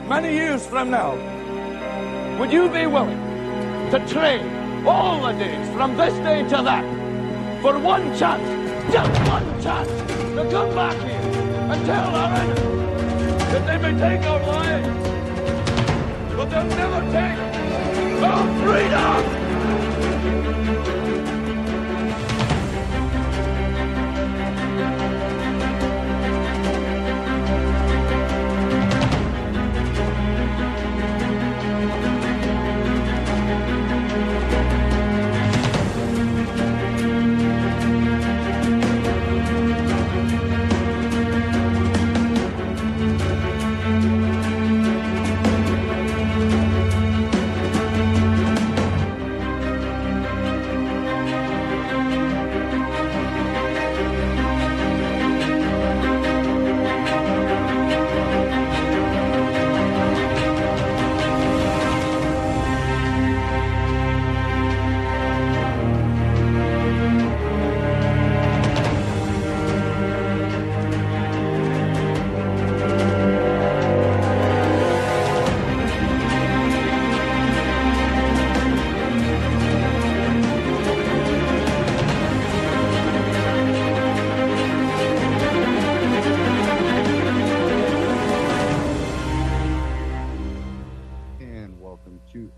many years from now, would you be willing to trade all the days from this day to that for one chance, just one chance, to come back here and tell our enemies that they may take our lives, but they'll never take our freedom?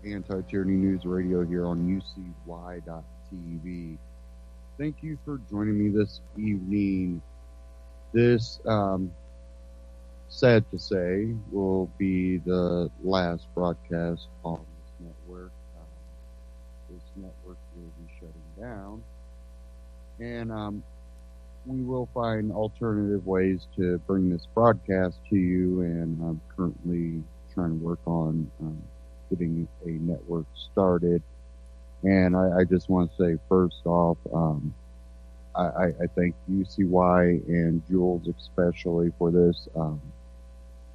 Anti-Tyranny News Radio here on UCY.tv. Thank you for joining me this evening. This, sad to say, will be the last broadcast on this network. This network will be shutting down, and we will find alternative ways to bring this broadcast to you, and I'm currently trying to work on getting a network started. And I just want to say, first off, I thank UCY and Jules especially for this.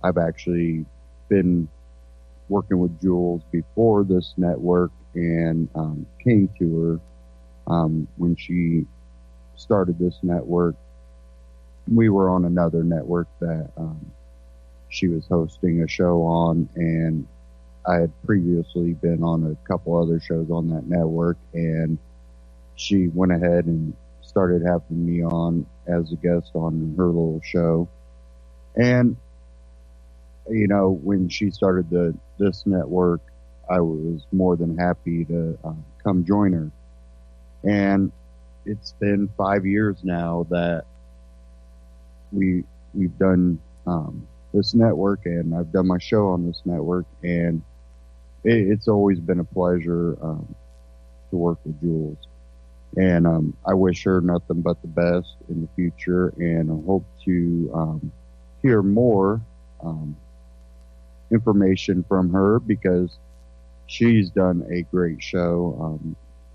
I've actually been working with Jules before this network, and came to her when she started this network. We were on another network that she was hosting a show on, and I had previously been on a couple other shows on that network, and she went ahead and started having me on as a guest on her little show. And, you know, when she started this network, I was more than happy to come join her. And it's been 5 years now that we've done this network, and I've done my show on this network, and it's always been a pleasure to work with Jules. And I wish her nothing but the best in the future, and I hope to hear more information from her, because she's done a great show,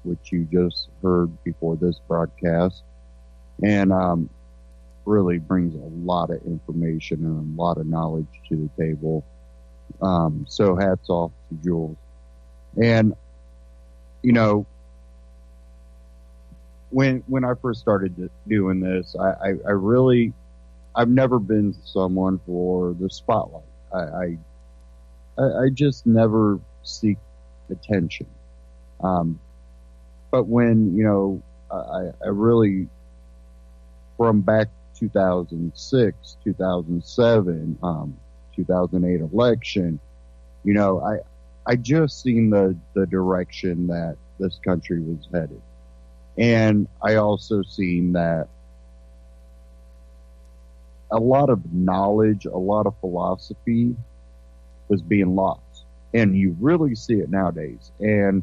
which you just heard before this broadcast, and really brings a lot of information and a lot of knowledge to the table. So hats off to Jules. And, you know, when I first started doing this, I've never been someone for the spotlight. I just never seek attention. But when, you know, I really, from back 2006, 2007, 2008 election, you know, I just seen the direction that this country was headed. And I also seen that a lot of knowledge, a lot of philosophy was being lost. And you really see it nowadays. And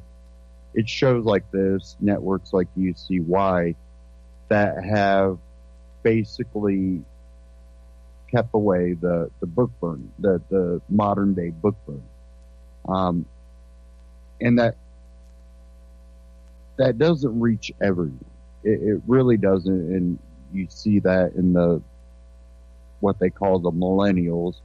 it shows like this, networks like UCY, that have basically kept away the book burning, the modern day book burning. And that doesn't reach everyone. It really doesn't. And you see that in what they call the millennials.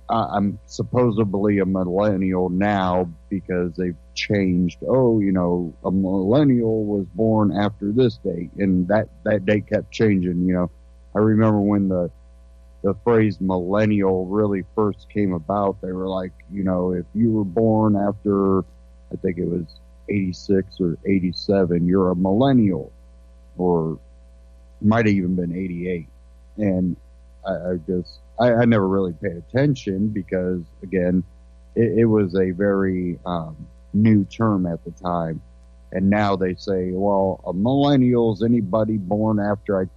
I'm supposedly a millennial now because they've changed. Oh, you know, a millennial was born after this date, and that date kept changing. You know, I remember when the the phrase millennial really first came about, they were like, if you were born after, I think it was 86 or 87, you're a millennial, or might have even been 88. And I never really paid attention because, again, it was a very new term at the time. And now they say, well, a millennial is anybody born after,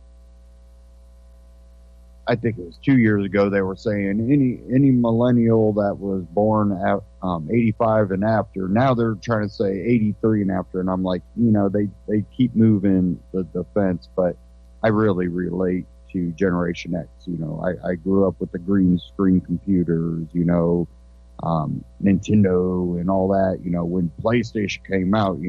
I think it was 2 years ago, they were saying any millennial that was born at 85 and after. Now they're trying to say 83 and after. And I'm like, they keep moving the fence, but I really relate to Generation X. I grew up with the green screen computers, Nintendo and all that. When PlayStation came out,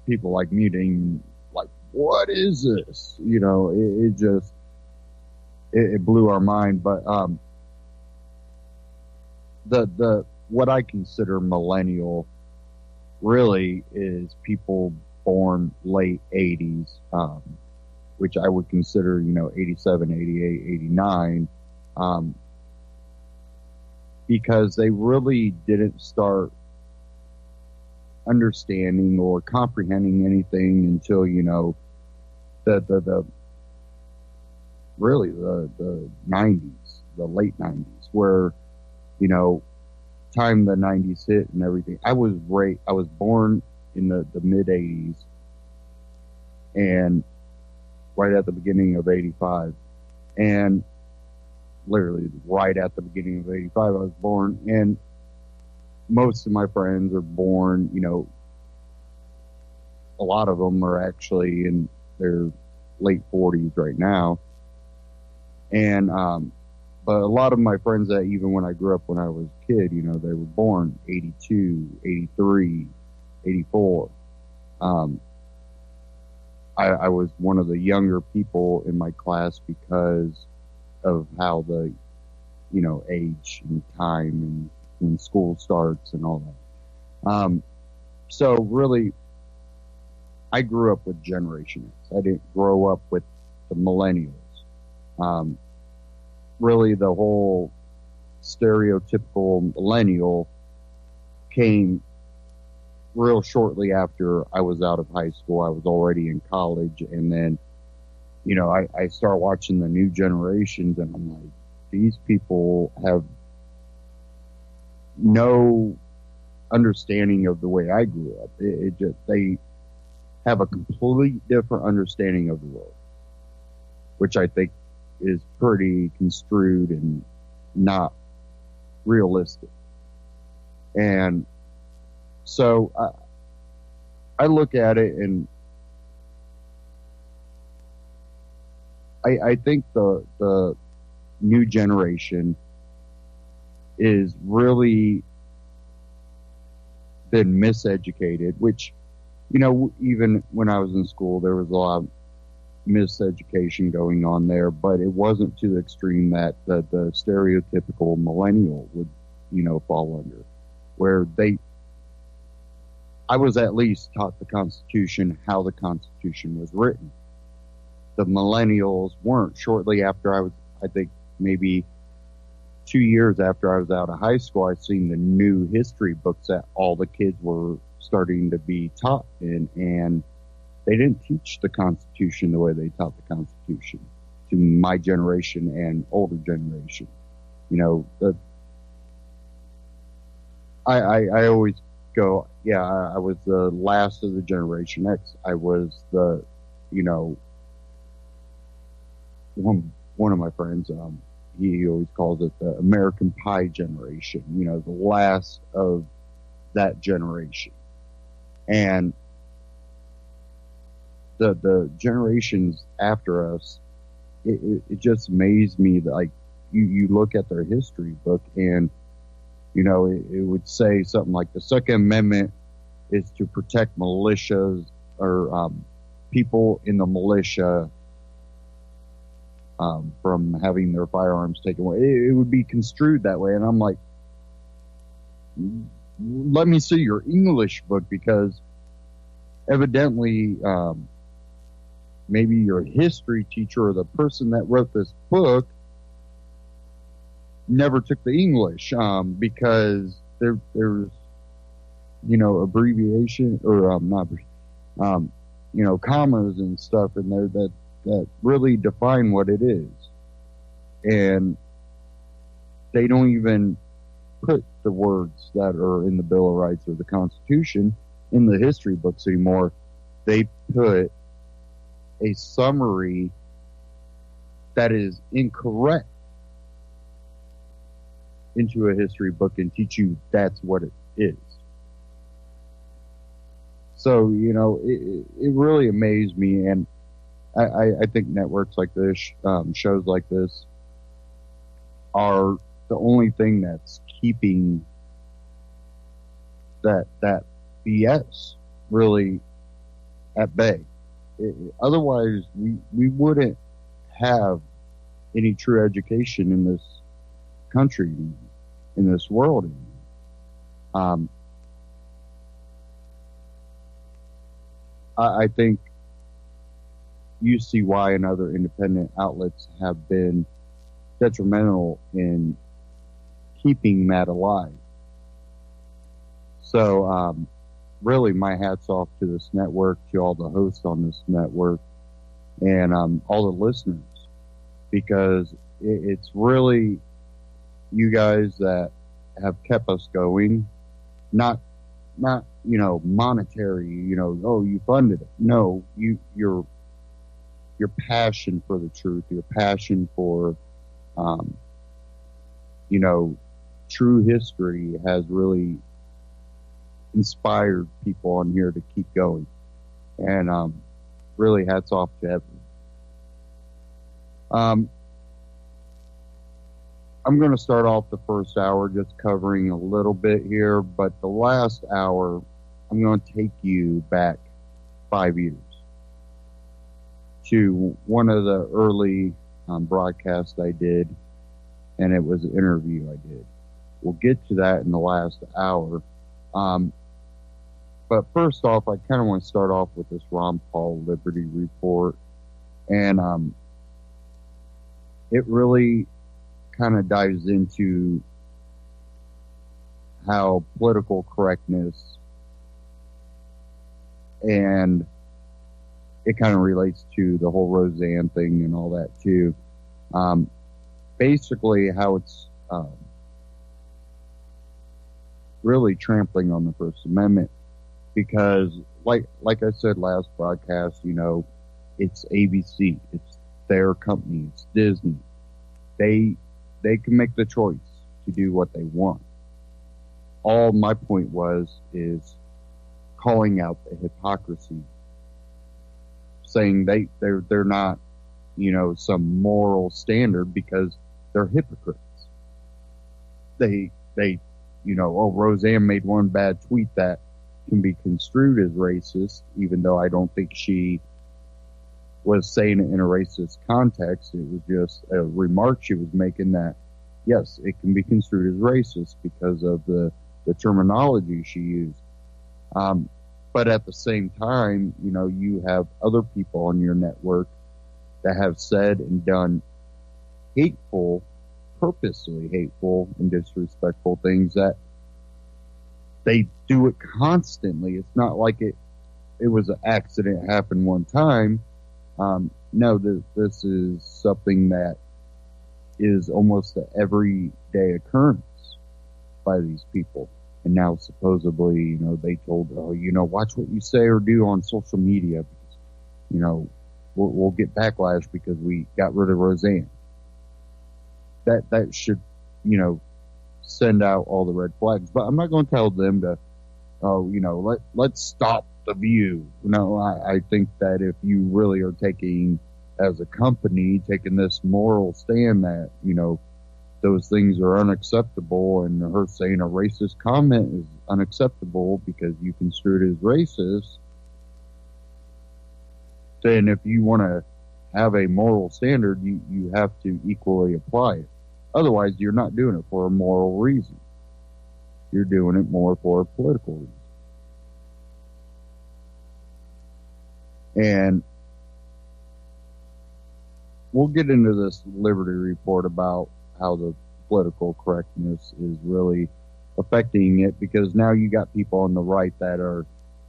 people like me didn't even like, what is this? It just, it blew our mind. But the what I consider millennial really is people born late 80s, which I would consider, 87, 88, 89, because they really didn't start understanding or comprehending anything until, the really the 90s, the late 90s, where, time the 90s hit and everything. I was born in the mid 80s, and right at the beginning of 85, and literally right at the beginning of 85 I was born. And most of my friends are born, a lot of them are actually in their late 40s right now. And but a lot of my friends that even when I grew up when I was a kid, they were born 82, 83, 84. I was one of the younger people in my class because of how the, age and time and when school starts and all that. So really, I grew up with Generation X. I didn't grow up with the millennials. Really, the whole stereotypical millennial came real shortly after I was out of high school. I was already in college, and then, I start watching the new generations, and I'm like, these people have no understanding of the way I grew up. It just, they have a complete different understanding of the world, which I think is pretty construed and not realistic. And so I look at it, and I think the new generation is really been miseducated, which, even when I was in school, there was a lot of miseducation going on there, but it wasn't to the extreme that the stereotypical millennial would, fall under, where I was at least taught the Constitution, how the Constitution was written. The millennials weren't. Shortly after I think maybe 2 years after I was out of high school, I seen the new history books that all the kids were starting to be taught in, and they didn't teach the Constitution the way they taught the Constitution to my generation and older generation. I always go, yeah, I was the last of the Generation X. I was the, one of my friends, he always calls it the American Pie generation, the last of that generation. And the generations after us, it just amazed me that, like, you look at their history book, and it would say something like the Second Amendment is to protect militias or people in the militia from having their firearms taken away. It would be construed that way, and I'm like, let me see your English book, because evidently maybe your history teacher or the person that wrote this book never took the English because there's abbreviation or not commas and stuff in there that really define what it is, and they don't even put the words that are in the Bill of Rights or the Constitution in the history books anymore. They put a summary that is incorrect into a history book and teach you that's what it is. So, it really amazed me, and I think networks like this, shows like this, are the only thing that's keeping that BS really at bay. Otherwise, we wouldn't have any true education in this country, in this world. I think UCY and other independent outlets have been detrimental in keeping that alive. So, really, my hat's off to this network, to all the hosts on this network, and all the listeners, because it's really you guys that have kept us going, not monetary, oh, you funded it. No, your passion for the truth, your passion for true history has really inspired people on here to keep going, and really hats off to everyone. I'm going to start off the first hour just covering a little bit here, but the last hour I'm going to take you back 5 years to one of the early broadcasts I did, and it was an interview I did. We'll get to that in the last hour. But first off, I kind of want to start off with this Ron Paul Liberty Report. And it really kind of dives into how political correctness, and it kind of relates to the whole Roseanne thing and all that too. Basically how it's really trampling on the First Amendment, because like I said last broadcast, it's ABC, it's their company, it's Disney. They can make the choice to do what they want. All my point is calling out the hypocrisy, saying they're not, some moral standard, because they're hypocrites. They Roseanne made one bad tweet that can be construed as racist, even though I don't think she was saying it in a racist context. It was just a remark she was making that, yes, it can be construed as racist because of the terminology she used. But at the same time, you have other people on your network that have said and done purposely hateful and disrespectful things, that they do it constantly. It's not like it was an accident, happened one time. No, this is something that is almost an everyday occurrence by these people. And now supposedly, they told, watch what you say or do on social media, because, we'll get backlash because we got rid of Roseanne. That should, send out all the red flags. But I'm not going to tell them to, let's stop the View. No, I think that if you really are taking, as a company, taking this moral stand that, those things are unacceptable, and her saying a racist comment is unacceptable because you construe it as racist, then if you want to have a moral standard, you have to equally apply it. Otherwise, you're not doing it for a moral reason. You're doing it more for a political reason. And we'll get into this Liberty Report about how the political correctness is really affecting it, because now you got people on the right that are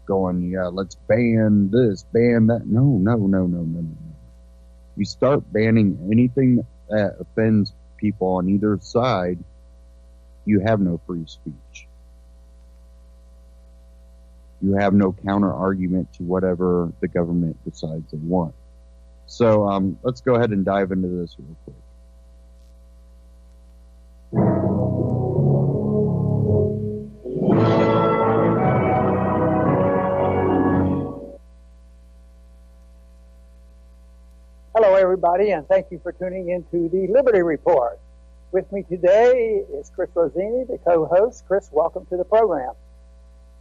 going, yeah, let's ban this, ban that. No. You start banning anything that offends people on either side, you have no free speech. You have no counter argument to whatever the government decides they want. So let's go ahead and dive into this real quick. Hello, everybody, and thank you for tuning into the Liberty Report. With me today is Chris Rossini, the co-host. Chris, welcome to the program.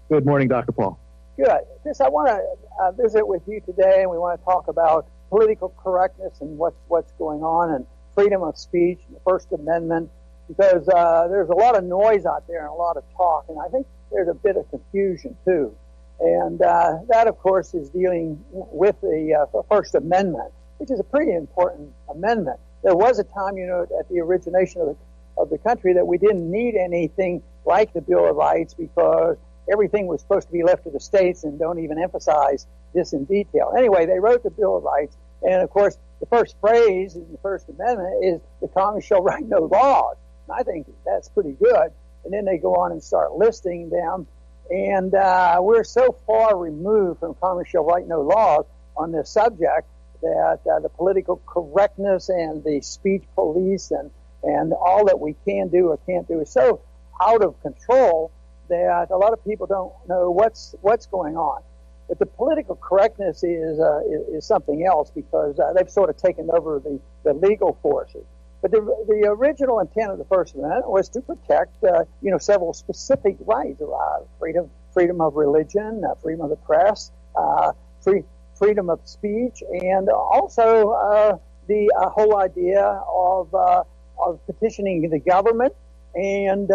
Good morning, Dr. Paul. Good. Chris, I want to visit with you today, and we want to talk about political correctness and what's going on, and freedom of speech, and the First Amendment, because there's a lot of noise out there and a lot of talk, and I think there's a bit of confusion, too. And that, of course, is dealing with the First Amendment, which is a pretty important amendment. There was a time, at the origination of the country that we didn't need anything like the Bill of Rights, because everything was supposed to be left to the states, and don't even emphasize this in detail. Anyway, they wrote the Bill of Rights, and of course, the first phrase in the First Amendment is the Congress shall write no laws. And I think that's pretty good. And then they go on and start listing them, and we're so far removed from Congress shall write no laws on this subject that the political correctness and the speech police and all that we can do or can't do is so out of control that a lot of people don't know what's going on. But the political correctness is something else, because they've sort of taken over the legal forces. But the original intent of the First Amendment was to protect several specific rights: freedom of religion, freedom of the press, freedom of speech, and also the whole idea of petitioning the government. And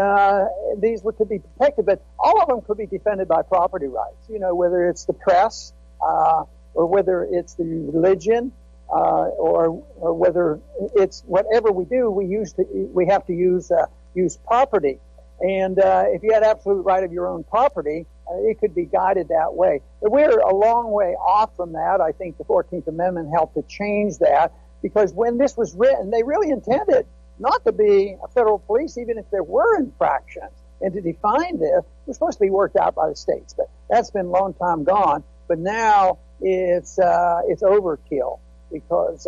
these were to be protected, but all of them could be defended by property rights. Whether it's the press, or whether it's the religion, or whether it's whatever we do, we have to use property. And if you had absolute right of your own property, it could be guided that way. But we're a long way off from that. I think the 14th Amendment helped to change that, because when this was written, they really intended not to be a federal police, even if there were infractions. And to define this was supposed to be worked out by the states. But that's been a long time gone. But now it's overkill, because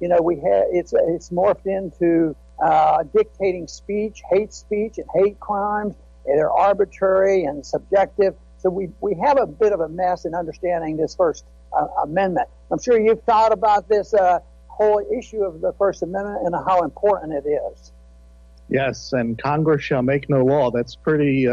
it's morphed into dictating speech, hate and hate crimes. And they're arbitrary and subjective. So we have a bit of a mess in understanding this First Amendment. I'm sure you've thought about this whole issue of the First Amendment and how important it is. Yes, and Congress shall make no law. That's pretty,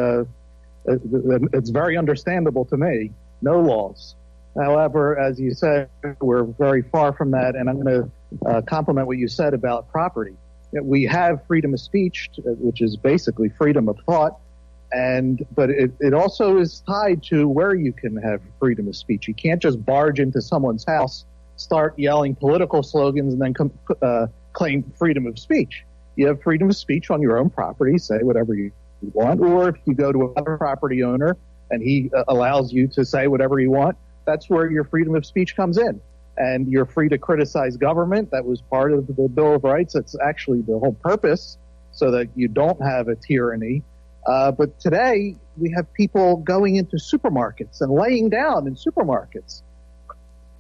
it's very understandable to me. No laws. However, as you said, we're very far from that, and I'm going to compliment what you said about property. We have freedom of speech, which is basically freedom of thought, but it also is tied to where you can have freedom of speech. You can't just barge into someone's house, start yelling political slogans, and then claim freedom of speech. You have freedom of speech on your own property, say whatever you want, or if you go to another property owner and he allows you to say whatever you want, that's where your freedom of speech comes in. And you're free to criticize government. That was part of the Bill of Rights. That's actually the whole purpose, so that you don't have a tyranny. But today, we have people going into supermarkets and laying down in supermarkets,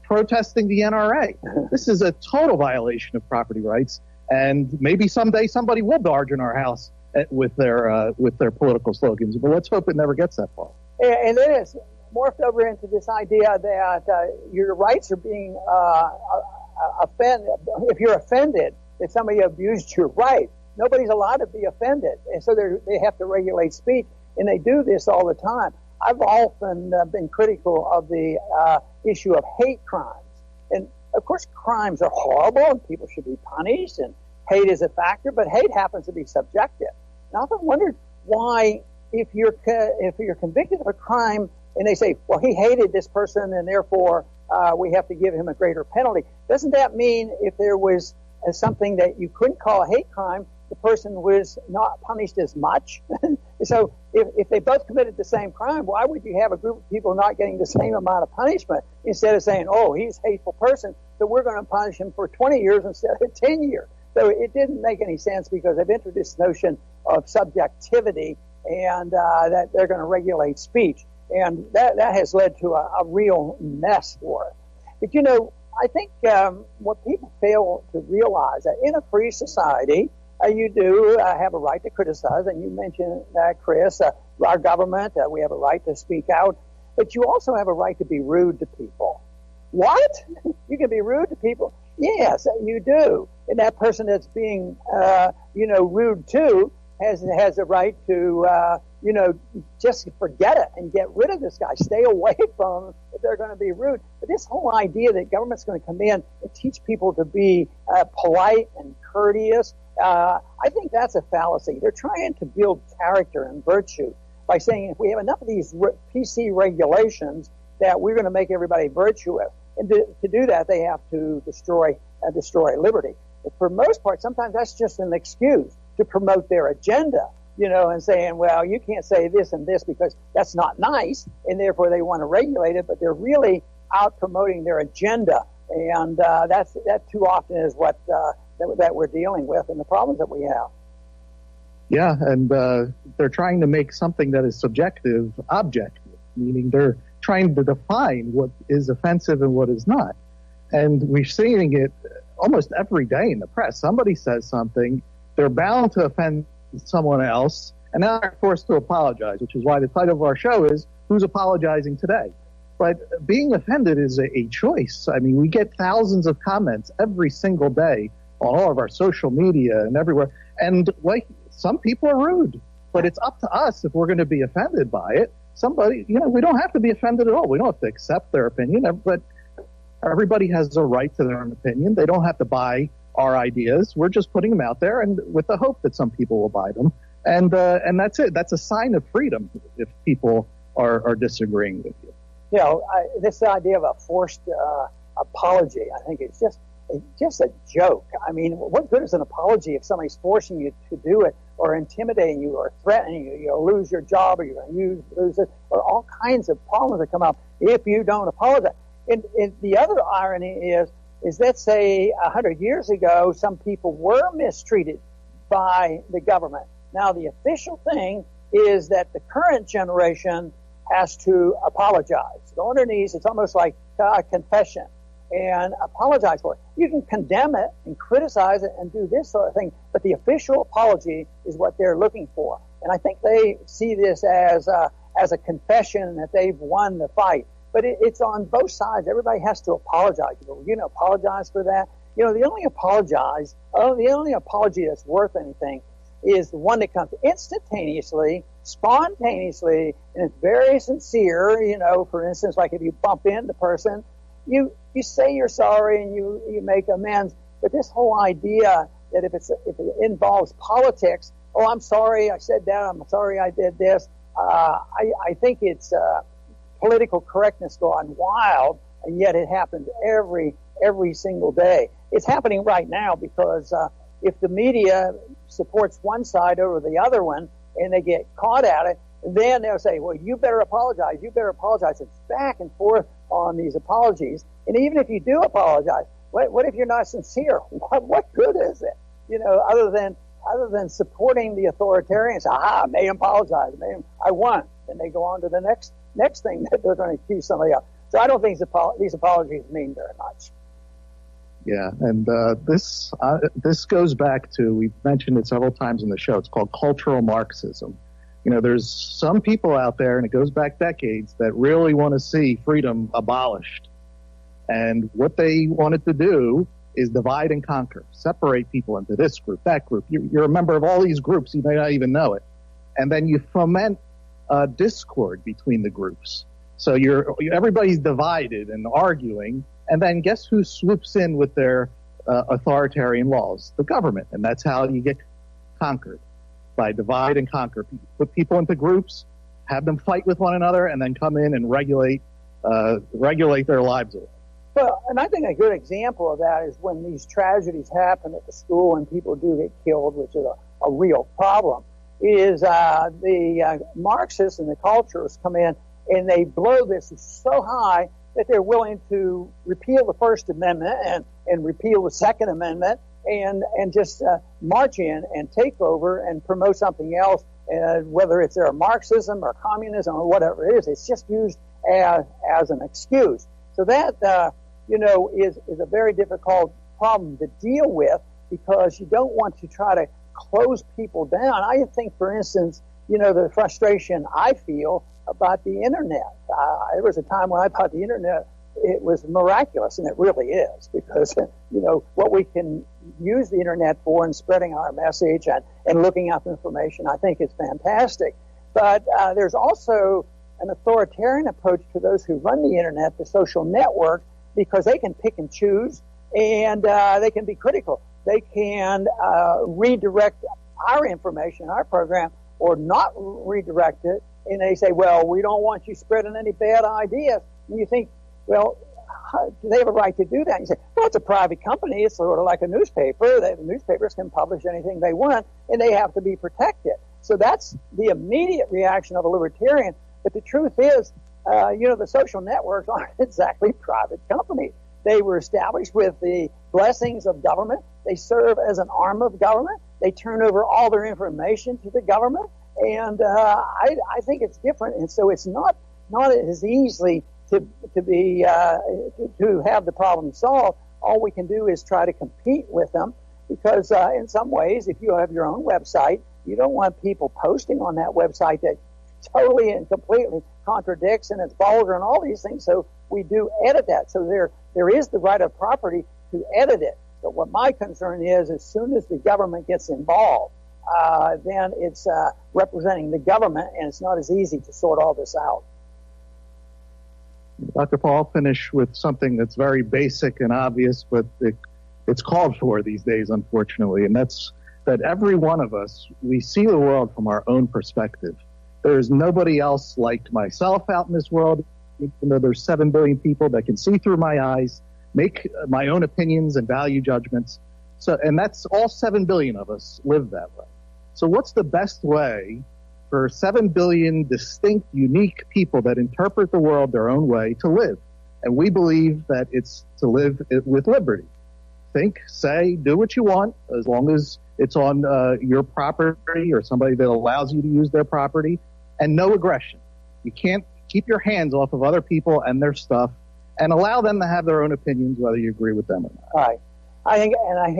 protesting the NRA. This is a total violation of property rights, and maybe someday somebody will barge in our house with their political slogans. But let's hope it never gets that far. And then it's morphed over into this idea that your rights are being offended. If you're offended that somebody abused your right, nobody's allowed to be offended, and so they have to regulate speech, and they do this all the time. I've often been critical of the issue of hate crimes. And, of course, crimes are horrible and people should be punished, and hate is a factor, but hate happens to be subjective. And I often wondered why, if you're convicted of a crime and they say, well, he hated this person and therefore we have to give him a greater penalty, doesn't that mean if there was something that you couldn't call a hate crime, the person was not punished as much. So if they both committed the same crime, why would you have a group of people not getting the same amount of punishment instead of saying, oh, he's a hateful person, so we're going to punish him for 20 years instead of 10 years? So it didn't make any sense because they've introduced the notion of subjectivity and that they're going to regulate speech. And that has led to a real mess for it. But, you know, I think what people fail to realize that in a free society, you do have a right to criticize. And you mentioned that, Chris, our government, we have a right to speak out. But you also have a right to be rude to people. What? You can be rude to people? Yes, you do. And that person that's being, rude to has a right to, just forget it and get rid of this guy. Stay away from him if they're going to be rude. But this whole idea that government's going to come in and teach people to be polite and courteous, I think that's a fallacy. They're trying to build character and virtue by saying if we have enough of these PC regulations that we're going to make everybody virtuous. And to do that, they have to destroy liberty. But for most part, sometimes that's just an excuse to promote their agenda, and saying, well, you can't say this and this because that's not nice, and therefore they want to regulate it, but they're really out promoting their agenda. And that too often is what that we're dealing with and the problems that we have. Yeah, and they're trying to make something that is subjective objective, meaning they're trying to define what is offensive and what is not. And we're seeing it almost every day in the press. Somebody says something, they're bound to offend someone else, and now they're forced to apologize, which is why the title of our show is Who's Apologizing Today? But being offended is a choice. I mean, we get thousands of comments every single day on all of our social media and everywhere. And some people are rude, but it's up to us if we're going to be offended by it. Somebody, we don't have to be offended at all. We don't have to accept their opinion, but everybody has a right to their own opinion. They don't have to buy our ideas. We're just putting them out there, and with the hope that some people will buy them. And that's it. That's a sign of freedom if people are disagreeing with you. This idea of a forced apology, I think it's just a joke. I mean, what good is an apology if somebody's forcing you to do it, or intimidating you, or threatening you? You'll lose your job, or you're going to lose it, or all kinds of problems that come up if you don't apologize. And the other irony is let's say 100 years ago, some people were mistreated by the government. Now, the official thing is that the current generation has to apologize. Go on their knees. It's almost like a confession, and apologize for it. You can condemn it and criticize it and do this sort of thing, but the official apology is what they're looking for. And I think they see this as a confession that they've won the fight. But it's on both sides. Everybody has to apologize. Apologize for that. The only apology that's worth anything is the one that comes instantaneously, spontaneously, and it's very sincere. For instance, like if you bump into the person, you say you're sorry and you make amends. But this whole idea that if it involves politics, oh, I'm sorry I said that, I'm sorry I did this, I think it's political correctness gone wild, and yet it happens every single day. It's happening right now because if the media supports one side over the other one and they get caught at it, then they'll say, well, you better apologize. It's back and forth on these apologies. And even if you do apologize, what if you're not sincere? What good is it? Other than supporting the authoritarians. I made him apologize. I won. And they go on to the next thing that they're going to accuse somebody else. So I don't think these apologies mean very much. Yeah, and this goes back to, we've mentioned it several times in the show, it's called cultural Marxism. There's some people out there, and it goes back decades, that really want to see freedom abolished. And what they wanted to do is divide and conquer, separate people into this group, that group. You're a member of all these groups, you may not even know it. And then you foment discord between the groups. So everybody's divided and arguing, and then guess who swoops in with their authoritarian laws? The government. And that's how you get conquered, by divide and conquer. Put people into groups, have them fight with one another, and then come in and regulate their lives away. Well, and I think a good example of that is when these tragedies happen at the school and people do get killed, which is a real problem, is the Marxists and the culturists come in and they blow this so high that they're willing to repeal the First Amendment and repeal the Second Amendment and just march in and take over and promote something else, whether it's their Marxism or communism or whatever it is. It's just used as an excuse. So that, is a very difficult problem to deal with because you don't want to try to close people down. I think, for instance, the frustration I feel about the internet. There was a time when I thought the internet, it was miraculous, and it really is, because, what we can use the internet for and spreading our message and looking up information, I think is fantastic. But there's also an authoritarian approach to those who run the internet, the social network, because they can pick and choose, and they can be critical. They can redirect our information, our program, or not redirect it, and they say, well, we don't want you spreading any bad ideas. And you think, well, do they have a right to do that? And you say, well, it's a private company. It's sort of like a newspaper. The newspapers can publish anything they want, and they have to be protected. So that's the immediate reaction of a libertarian. But the truth is, the social networks aren't exactly private companies. They were established with the blessings of government. They serve as an arm of government. They turn over all their information to the government. And I think it's different. And so it's not as easily to have the problem solved. All we can do is try to compete with them, because in some ways, if you have your own website, you don't want people posting on that website that totally and completely contradicts and it's vulgar and all these things. So we do edit that. So there is the right of property to edit it. But what my concern is, as soon as the government gets involved, then it's representing the government, and it's not as easy to sort all this out. Dr. Paul, I'll finish with something that's very basic and obvious, but it's called for these days, unfortunately, and that's that every one of us, we see the world from our own perspective. There's nobody else like myself out in this world, even though there's 7 billion people that can see through my eyes, make my own opinions and value judgments. So, and that's all 7 billion of us live that way. So what's the best way for 7 billion distinct, unique people that interpret the world their own way to live? And we believe that it's to live with liberty. Think, say, do what you want, as long as it's on your property or somebody that allows you to use their property, and no aggression. You can't keep your hands off of other people and their stuff, and allow them to have their own opinions, whether you agree with them or not. Right. I think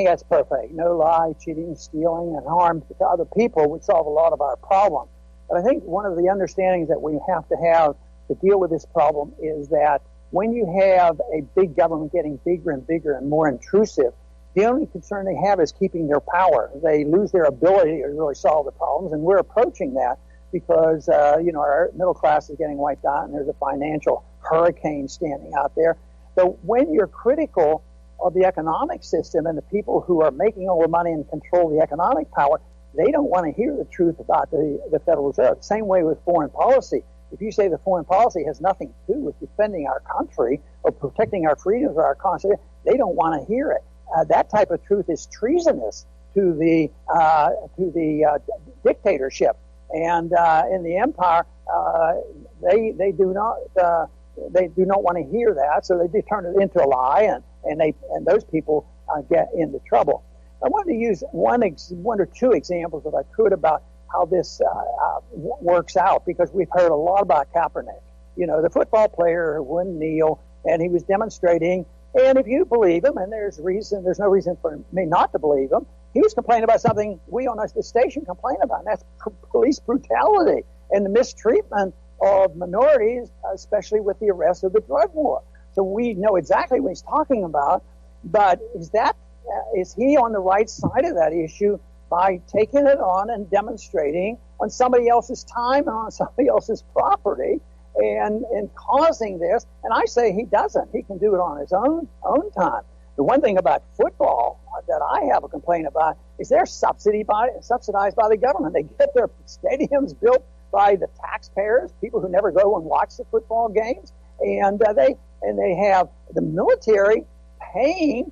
that's perfect. No lie, cheating, stealing, and harm to other people would solve a lot of our problems. But I think one of the understandings that we have to deal with this problem is that when you have a big government getting bigger and bigger and more intrusive, the only concern they have is keeping their power. They lose their ability to really solve the problems, and we're approaching that because, our middle class is getting wiped out, and there's a financial hurricane standing out there. So when you're critical of the economic system and the people who are making all the money and control the economic power, they don't want to hear the truth about the Federal Reserve. Same way with foreign policy. If you say the foreign policy has nothing to do with defending our country or protecting our freedoms or our constitution, they don't want to hear it. That type of truth is treasonous to the dictatorship. And in the empire, they do not want to hear that, so they turn it into a lie, and those people get into trouble. I wanted to use one or two examples, if I could, about how this works out, because we've heard a lot about Kaepernick. The football player who wouldn't kneel, and he was demonstrating. And if you believe him, and there's no reason for me not to believe him, he was complaining about something we on the station complain about, and that's police brutality and the mistreatment of minorities, especially with the arrest of the drug war. So we know exactly what he's talking about, but is he on the right side of that issue by taking it on and demonstrating on somebody else's time and on somebody else's property and causing this? And I say he doesn't. He can do it on his own time. The one thing about football that I have a complaint about is they're subsidized by the government. They get their stadiums built by the taxpayers, people who never go and watch the football games, and they have the military paying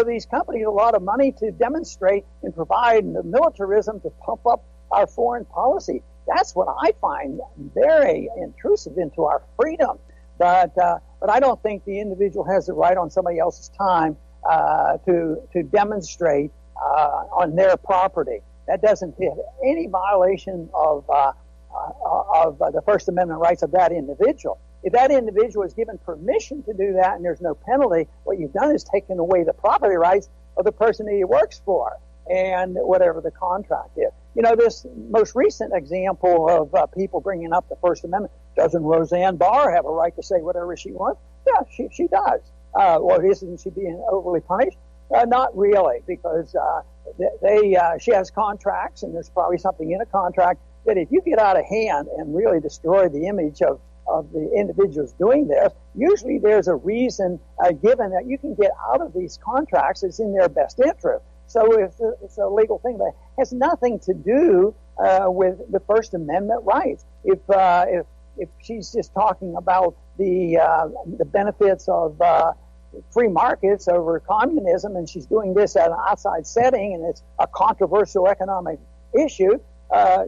these companies a lot of money to demonstrate and provide the militarism to pump up our foreign policy. That's what I find very intrusive into our freedom. But I don't think the individual has the right on somebody else's time to demonstrate on their property. That doesn't hit any violation of the First Amendment rights of that individual. If that individual is given permission to do that and there's no penalty, what you've done is taken away the property rights of the person that he works for and whatever the contract is. This most recent example of people bringing up the First Amendment, doesn't Roseanne Barr have a right to say whatever she wants? Yeah, she does. Well, isn't she being overly punished? Not really, because she has contracts, and there's probably something in a contract that if you get out of hand and really destroy the image of the individuals doing this, usually there's a reason given that you can get out of these contracts that's in their best interest. So it's a legal thing, but it has nothing to do with the First Amendment rights. If she's just talking about the benefits of free markets over communism, and she's doing this at an outside setting, and it's a controversial economic issue,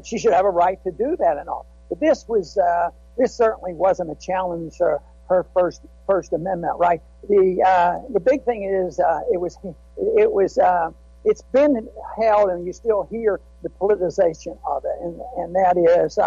she should have a right to do that and all. But this certainly wasn't a challenge to her First Amendment right. The big thing is it's been held, and you still hear the politicization of it, and that is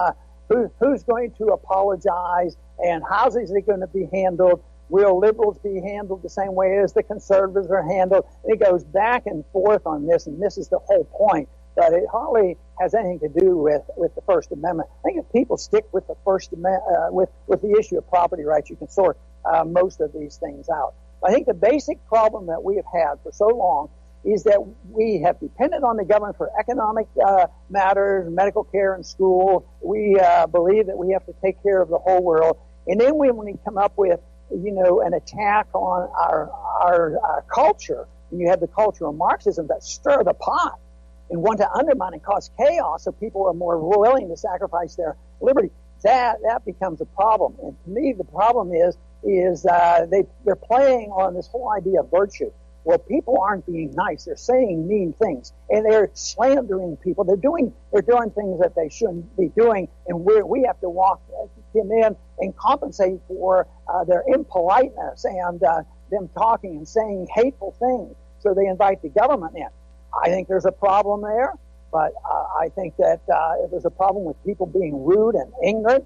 who's going to apologize and how's it going to be handled. Will liberals be handled the same way as the conservatives are handled? It goes back and forth on this, and this is the whole point. But it hardly has anything to do with the First Amendment. I think if people stick with the First Amendment, with the issue of property rights, you can sort most of these things out. I think the basic problem that we have had for so long is that we have depended on the government for economic matters, medical care, and school. We believe that we have to take care of the whole world, and then when we come up with an attack on our culture, and you have the culture of Marxism that stir the pot and want to undermine and cause chaos so people are more willing to sacrifice their liberty, that becomes a problem. And to me, the problem is they're playing on this whole idea of virtue. Well, people aren't being nice. They're saying mean things, and they're slandering people. They're doing things that they shouldn't be doing, and we have to walk them in and compensate for their impoliteness and them talking and saying hateful things. So they invite the government in. I think there's a problem there, but I think that if there's a problem with people being rude and ignorant,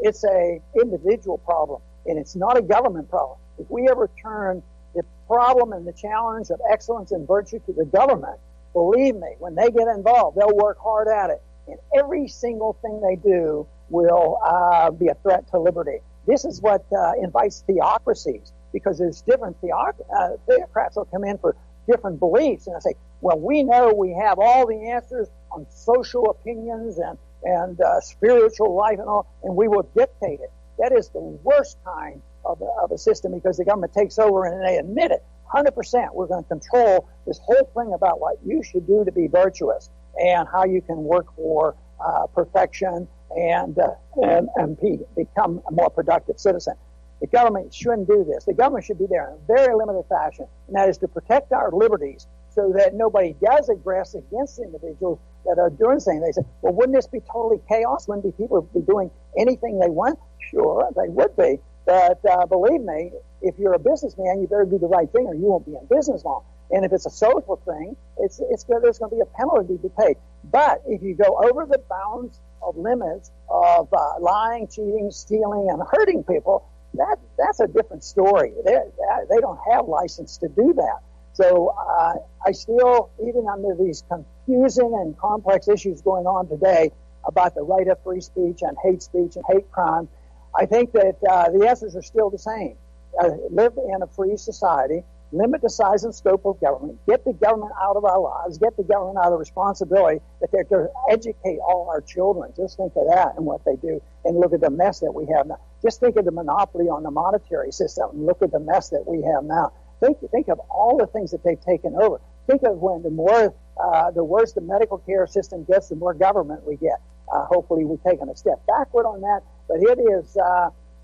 it's a individual problem, and it's not a government problem. If we ever turn the problem and the challenge of excellence and virtue to the government, believe me, when they get involved, they'll work hard at it. And every single thing they do will be a threat to liberty. This is what invites theocracies, because there's different theocrats will come in for different beliefs. And I say, well, we know we have all the answers on social opinions and spiritual life and all, and we will dictate it. That is the worst kind of a system, because the government takes over and they admit it. 100%, we're going to control this whole thing about what you should do to be virtuous and how you can work for perfection and become a more productive citizen. The government shouldn't do this. The government should be there in a very limited fashion, and that is to protect our liberties so that nobody does aggress against individuals that are doing things. They say, well, wouldn't this be totally chaos? Wouldn't people be doing anything they want? Sure, they would be. But believe me, if you're a businessman, you better do the right thing or you won't be in business long. And if it's a social thing, there's going to be a penalty to be paid. But if you go over the bounds of limits of lying, cheating, stealing, and hurting people, that's a different story. They don't have license to do that. So I still, even under these confusing and complex issues going on today about the right of free speech and hate crime, I think that the answers are still the same. Live in a free society, limit the size and scope of government, get the government out of our lives, get the government out of the responsibility that they're to educate all our children. Just think of that and what they do, and look at the mess that we have now. Just think of the monopoly on the monetary system and look at the mess that we have now. Think of all the things that they've taken over. Think of when the worse the medical care system gets, the more government we get. Hopefully we've taken a step backward on that, but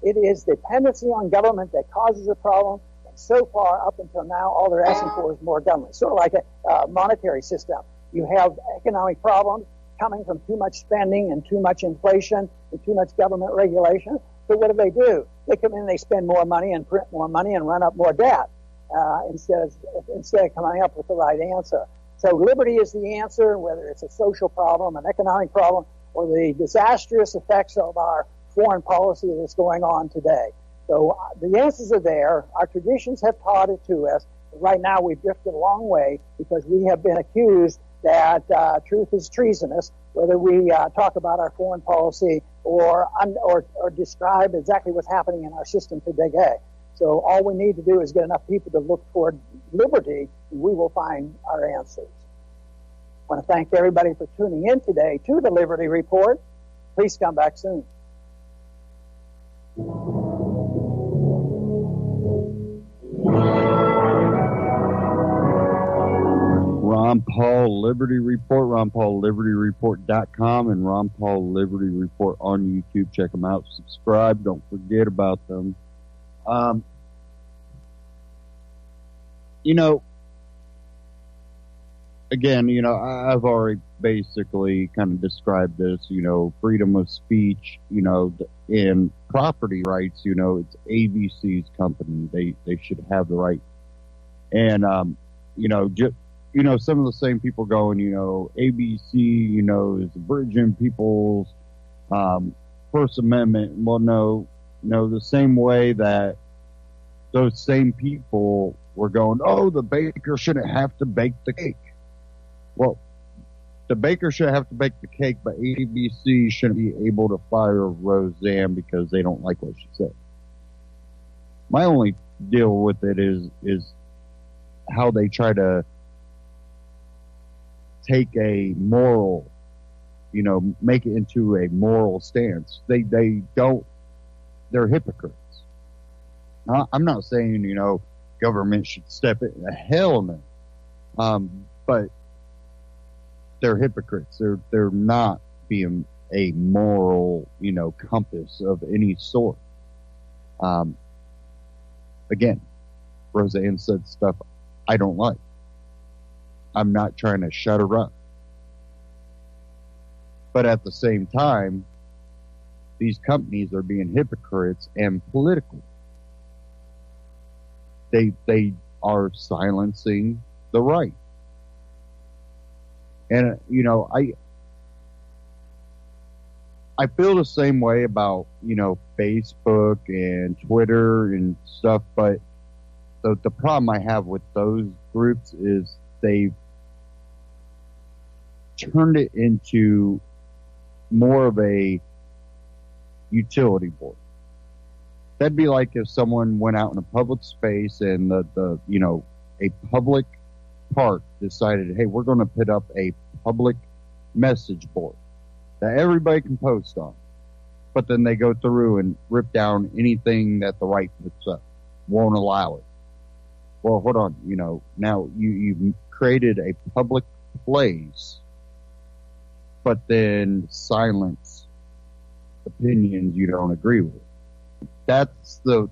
It is dependency on government that causes the problem. And so far, up until now, all they're asking for is more government. Sort of like a monetary system. You have economic problems coming from too much spending and too much inflation and too much government regulation. So what do? They come in, they spend more money and print more money and run up more debt instead of coming up with the right answer. So liberty is the answer, whether it's a social problem, an economic problem, or the disastrous effects of our foreign policy that's going on today. So the answers are there. Our traditions have taught it to us. But right now we've drifted a long way because we have been accused that truth is treasonous, whether we talk about our foreign policy or describe exactly what's happening in our system today. So all we need to do is get enough people to look toward liberty, and we will find our answers. I want to thank everybody for tuning in today to the Liberty Report. Please come back soon. Ron Paul Liberty Report, RonPaulLibertyReport.com, and Ron Paul Liberty Report on YouTube. Check them out. Subscribe. Don't forget about them. Again, I've already basically kind of described this, freedom of speech, and property rights, it's ABC's company. They should have the right. And, some of the same people going, ABC, is abridging people's, First Amendment. Well, no, the same way that those same people were going, oh, the baker shouldn't have to bake the cake. Well, the baker should have to bake the cake, but ABC shouldn't be able to fire Roseanne because they don't like what she said. My only deal with it is how they try to take a moral, make it into a moral stance. They don't, they're hypocrites. Now, I'm not saying, government should step in. Hell no. But they're hypocrites. They're not being a moral, compass of any sort. Again, Roseanne said stuff I don't like. I'm not trying to shut her up. But at the same time, these companies are being hypocrites and political. They are silencing the right. And, I feel the same way about, Facebook and Twitter and stuff, but the problem I have with those groups is they've turned it into more of a utility board. That'd be like if someone went out in a public space and a public park decided, hey, we're going to put up a public message board that everybody can post on. But then they go through and rip down anything that the right puts up, won't allow it. Well, hold on, now you've created a public place, but then silence opinions you don't agree with. That's the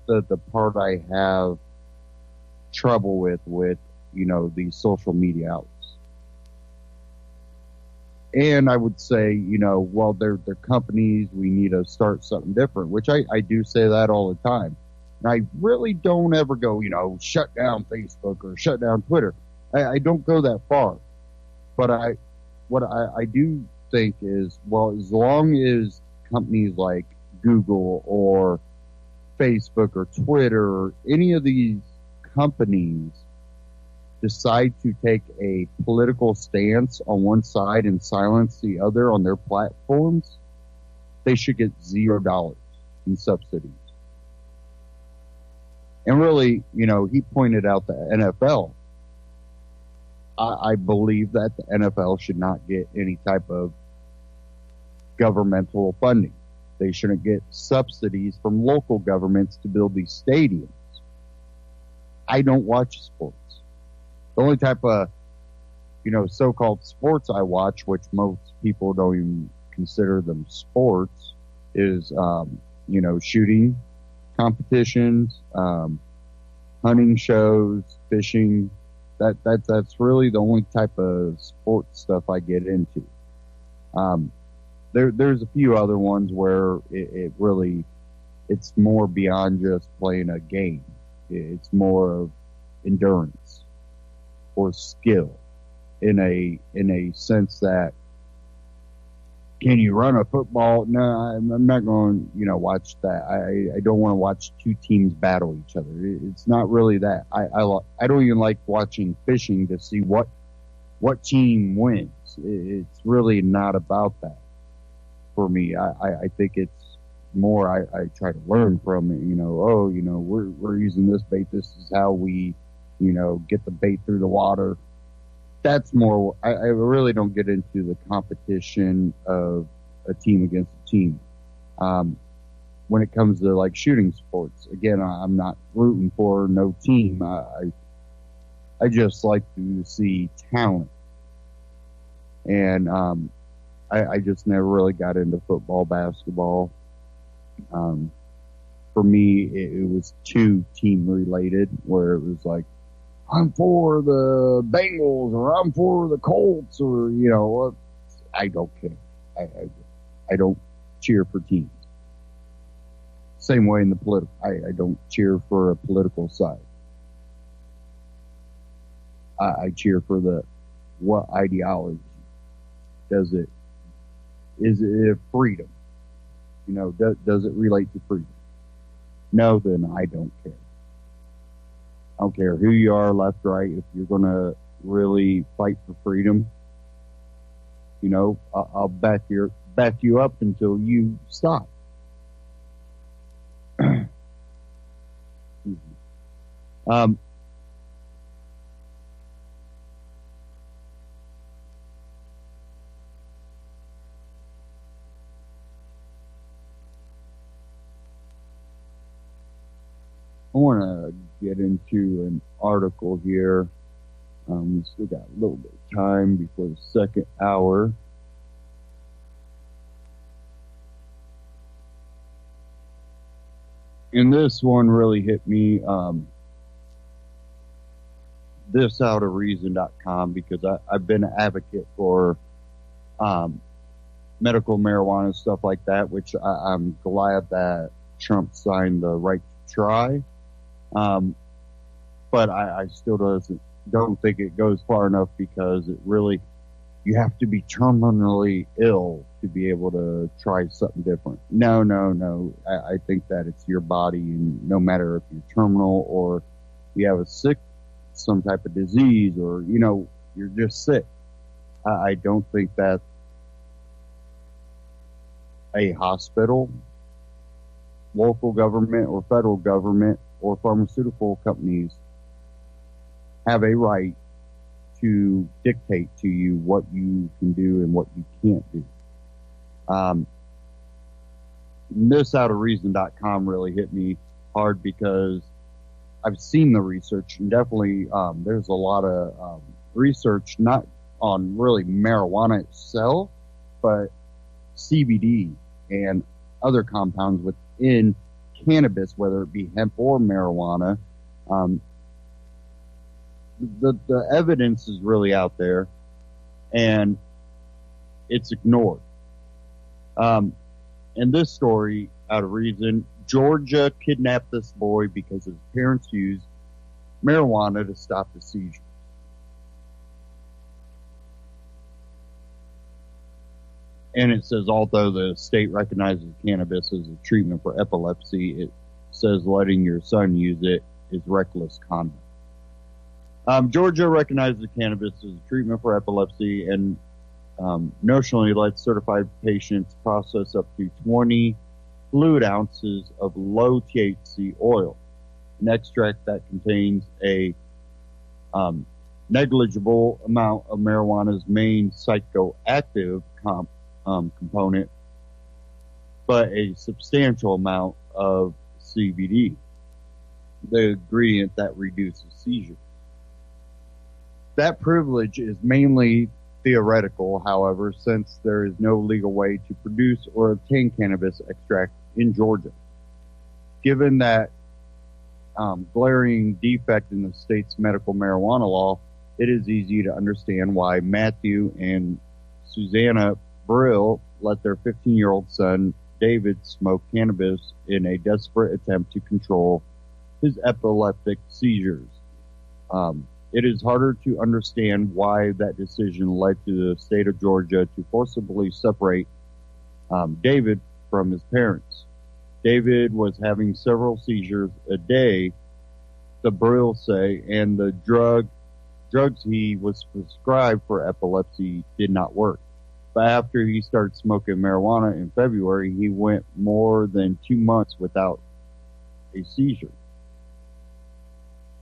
part I have trouble with, these social media outlets. And I would say, well, they're companies, we need to start something different, which I do say that all the time. And I really don't ever go, shut down Facebook or shut down Twitter. I don't go that far. But what I do think is, well, as long as companies like Google or Facebook or Twitter or any of these companies decide to take a political stance on one side and silence the other on their platforms, they should get $0 in subsidies. And really, he pointed out the NFL. I believe that the NFL should not get any type of governmental funding. They shouldn't get subsidies from local governments to build these stadiums. I don't watch sports. The only type of, so-called sports I watch, which most people don't even consider them sports, is, shooting competitions, hunting shows, fishing. That's really the only type of sports stuff I get into. There's a few other ones where it's more beyond just playing a game. It's more of endurance or skill in a sense that, can you run a football? No, I'm not going to, watch that. I don't want to watch two teams battle each other. It's not really that. I don't even like watching fishing to see what team wins. It's really not about that for me. I think it's more, I try to learn from it, we're using this bait. This is how we, get the bait through the water. That's more, I really don't get into the competition of a team against a team. When it comes to like shooting sports, again, I'm not rooting for no team. I just like to see talent. And I just never really got into football, basketball. For me, it was too team related, where it was like, I'm for the Bengals or I'm for the Colts, or, I don't care. I don't cheer for teams. Same way in the political. I don't cheer for a political side. I cheer for what ideology. Is it freedom? Does it relate to freedom? No, then I don't care. I don't care who you are, left, right. If you're going to really fight for freedom, I'll back you up until you stop. I want to get into an article here. We still got a little bit of time before the second hour. And this one really hit me. Thisoutareason.com, because I've been an advocate for medical marijuana, stuff like that, which I'm glad that Trump signed the right to try. But I still don't think it goes far enough, because it really, you have to be terminally ill to be able to try something different. No. I think that it's your body, and no matter if you're terminal or you have some type of disease, or, you're just sick. I don't think that a hospital, local government or federal government or pharmaceutical companies have a right to dictate to you what you can do and what you can't do. Thisoutareason.com really hit me hard, because I've seen the research, and definitely there's a lot of research, not on really marijuana itself, but CBD and other compounds within cannabis, whether it be hemp or marijuana. The evidence is really out there, and it's ignored. In this story, out of reason, Georgia kidnapped this boy because his parents used marijuana to stop the seizure. And it says, although the state recognizes cannabis as a treatment for epilepsy, it says letting your son use it is reckless conduct. Georgia recognizes cannabis as a treatment for epilepsy, and notionally lets certified patients process up to 20 fluid ounces of low THC oil, an extract that contains a negligible amount of marijuana's main psychoactive component, but a substantial amount of CBD, the ingredient that reduces seizures. That privilege is mainly theoretical, however, since there is no legal way to produce or obtain cannabis extract in Georgia. given that glaring defect in the state's medical marijuana law, it is easy to understand why Matthew and Susanna Brill let their 15-year-old son, David, smoke cannabis in a desperate attempt to control his epileptic seizures. It is harder to understand why that decision led to the state of Georgia to forcibly separate David from his parents. David was having several seizures a day, the Brills say, and the drugs he was prescribed for epilepsy did not work. But after he started smoking marijuana in February, he went more than 2 months without a seizure.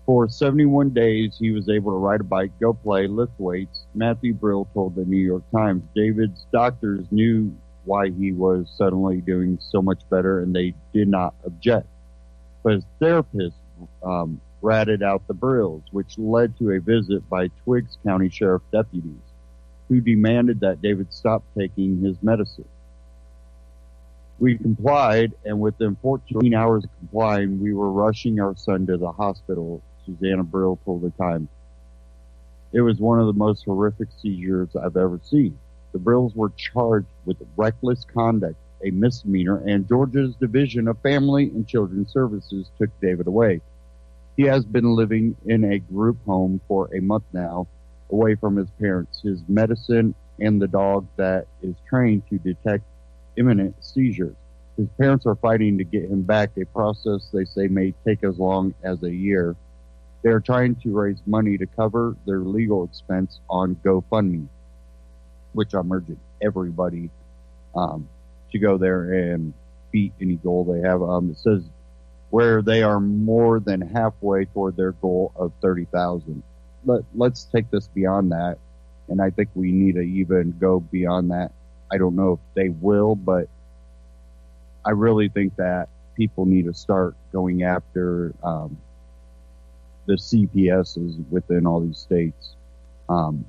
For 71 days, he was able to ride a bike, go play, lift weights. Matthew Brill told the New York Times David's doctors knew why he was suddenly doing so much better, and they did not object. But his therapist ratted out the Brills, which led to a visit by Twiggs County Sheriff deputies, who demanded that David stop taking his medicine. We complied, and within 14 hours of complying, we were rushing our son to the hospital, Susanna Brill told the Times. It was one of the most horrific seizures I've ever seen. The Brills were charged with reckless conduct, a misdemeanor, and Georgia's Division of Family and Children's Services took David away. He has been living in a group home for a month now, away from his parents, his medicine, and the dog that is trained to detect imminent seizures. His parents are fighting to get him back, a process they say may take as long as a year. They are trying to raise money to cover their legal expense on GoFundMe, which I'm urging everybody to go there and beat any goal they have. It says where they are more than halfway toward their goal of 30,000. Let's take this beyond that, and I think we need to even go beyond that. I don't know if they will, but I really think that people need to start going after the CPSs within all these states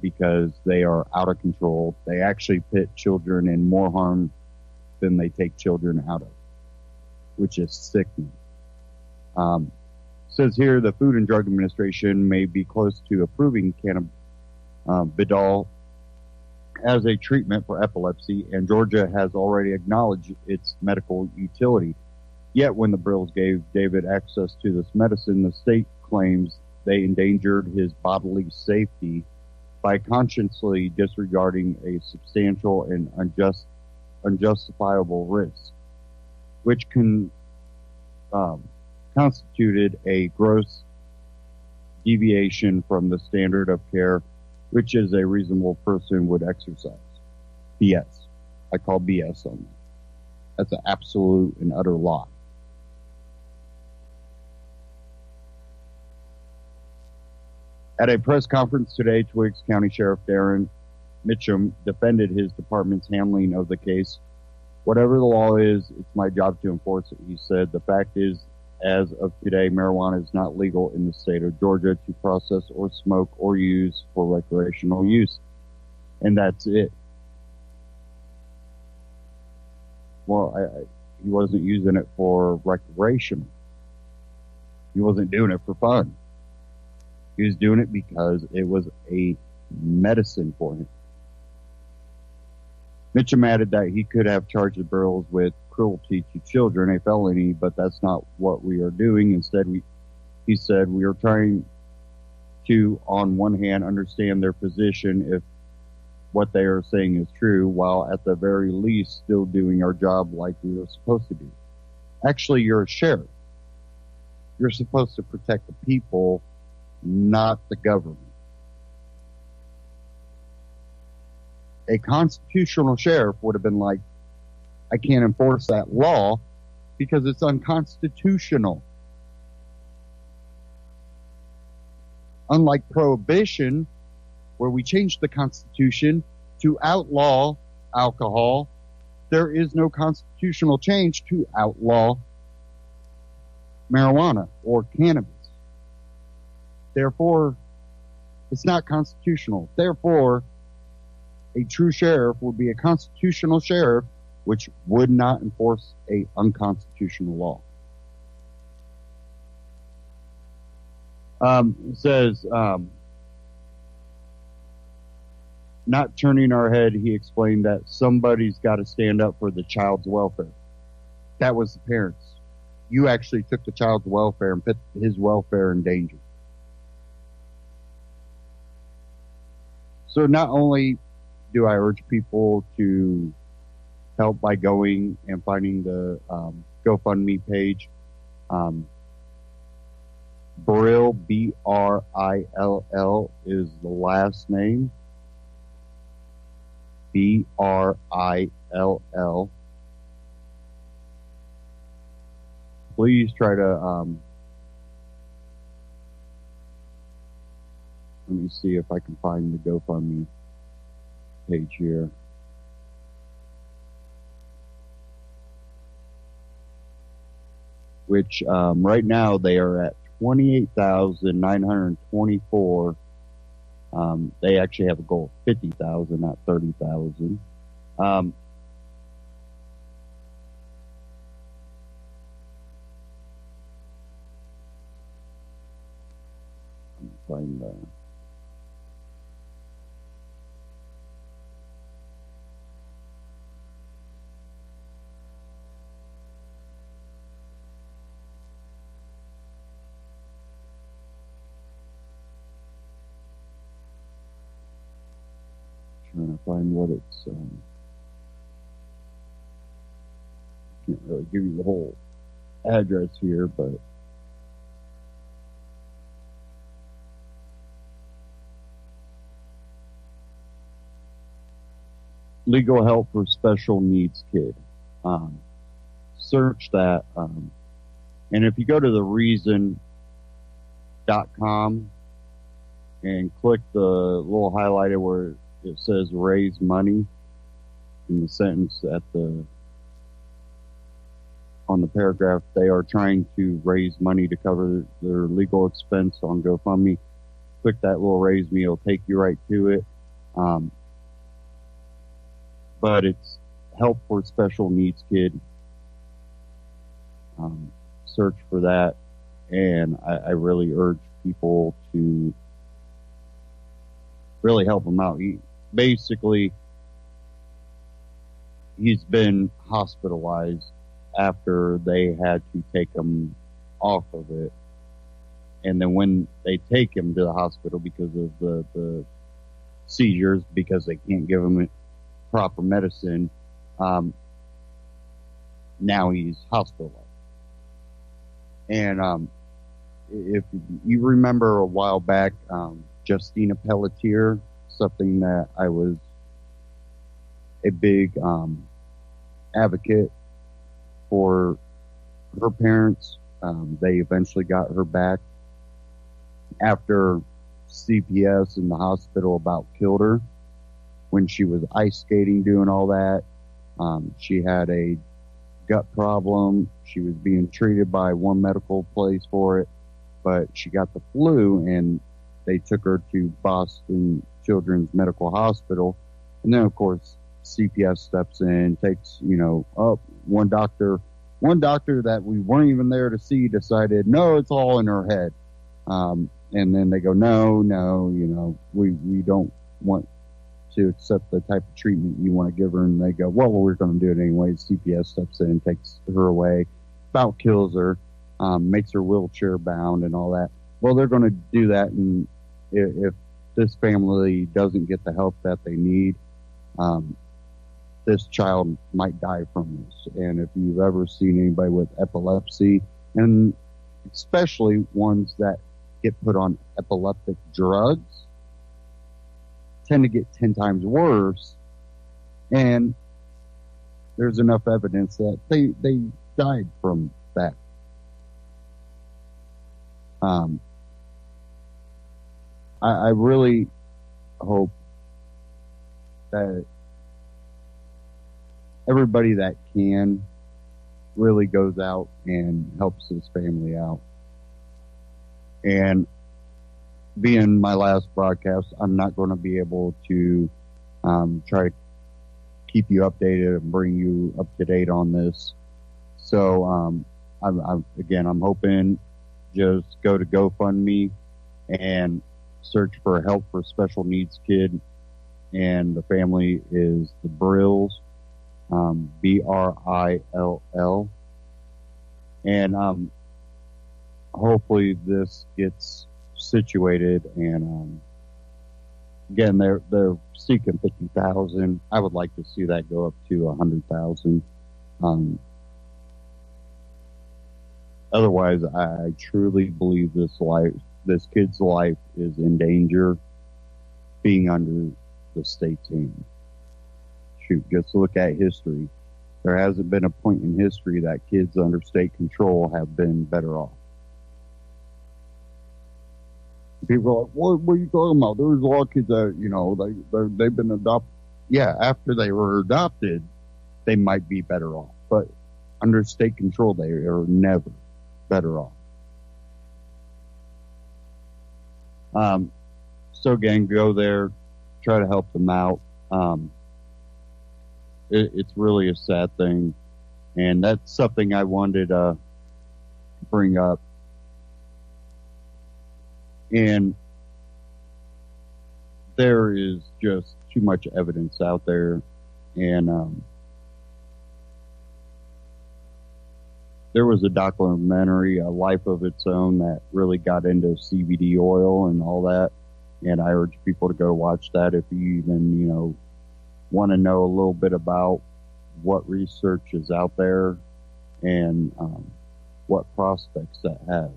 because they are out of control. They actually put children in more harm than they take children out of, which is sickening. Says here the Food and Drug Administration may be close to approving cannabidiol as a treatment for epilepsy, and Georgia has already acknowledged its medical utility. Yet when the Brills gave David access to this medicine, the state claims they endangered his bodily safety by consciously disregarding a substantial and unjustifiable risk, which constituted a gross deviation from the standard of care which is a reasonable person would exercise. BS. I call BS on that. That's an absolute and utter lie. At a press conference today, Twiggs County Sheriff Darren Mitchum defended his department's handling of the case. Whatever the law is, it's my job to enforce it, he said. The fact is, as of today, marijuana is not legal in the state of Georgia to process or smoke or use for recreational use. And that's it. Well, he wasn't using it for recreational. He wasn't doing it for fun. He was doing it because it was a medicine for him. Mitchum added that he could have charged the Brills with cruelty to children, a felony, but that's not what we are doing. Instead, he said, we are trying to, on one hand, understand their position if what they are saying is true, while at the very least still doing our job like we were supposed to do. Actually, you're a sheriff. You're supposed to protect the people, not the government. A constitutional sheriff would have been like, I can't enforce that law because it's unconstitutional. Unlike prohibition, where we changed the Constitution to outlaw alcohol, there is no constitutional change to outlaw marijuana or cannabis. Therefore, it's not constitutional. Therefore, a true sheriff would be a constitutional sheriff which would not enforce a unconstitutional law. It says, not turning our head, he explained that somebody's got to stand up for the child's welfare. That was the parents. You actually took the child's welfare and put his welfare in danger. So not only do I urge people to help by going and finding the GoFundMe page, Brill, B-R-I-L-L is the last name. B-R-I-L-L. Please try to, let me see if I can find the GoFundMe page here. Which right now they are at 28,924. They actually have a goal of 50,000, not 30,000. Let me find the. Trying to find what it's. Can't really give you the whole address here, but legal help for special needs kid. Search that, and if you go to the reason.com and click the little highlighted where it says raise money in the sentence at the on the paragraph, they are trying to raise money to cover their legal expense on GoFundMe. Click that little raise me, it'll take you right to it. But it's help for special needs kid. Search for that, and I really urge people to really help him out. Basically, he's been hospitalized after they had to take him off of it. And then when they take him to the hospital because of the seizures, because they can't give him proper medicine, now he's hospitalized. And if you remember a while back, Justina Pelletier, something that I was a big advocate for her parents. They eventually got her back after CPS in the hospital about killed her when she was ice skating, doing all that. She had a gut problem. She was being treated by one medical place for it, but she got the flu and they took her to Boston Children's Medical Hospital. And then, of course, CPS steps in, takes, one doctor that we weren't even there to see decided, no, it's all in her head. And then they go, no, we don't want to accept the type of treatment you want to give her. And they go, well, we're going to do it anyway. CPS steps in, takes her away, about kills her, makes her wheelchair bound and all that. Well, they're going to do that, and if this family doesn't get the help that they need, this child might die from this. And if you've ever seen anybody with epilepsy, and especially ones that get put on epileptic drugs, tend to get 10 times worse. And there's enough evidence that they died from that. I really hope that everybody that can really goes out and helps this family out. And being my last broadcast, I'm not going to be able to try to keep you updated and bring you up to date on this. So I'm hoping just go to GoFundMe and search for help for a special needs kid. And the family is the Brills, Brill. And hopefully this gets situated. And again, they're seeking 50,000. I would like to see that go up to 100,000. Otherwise, I truly believe this kid's life is in danger being under the state's hand. Shoot, just look at history. There hasn't been a point in history that kids under state control have been better off. People are like, what are you talking about? There's a lot of kids that, they've been adopted. Yeah, after they were adopted, they might be better off. But under state control, they are never better off. So again, go there, try to help them out. It's really a sad thing, and that's something I wanted to bring up. And there is just too much evidence out there, and there was a documentary, A Life of Its Own, that really got into CBD oil and all that. And I urge people to go watch that if you even, want to know a little bit about what research is out there and what prospects that has.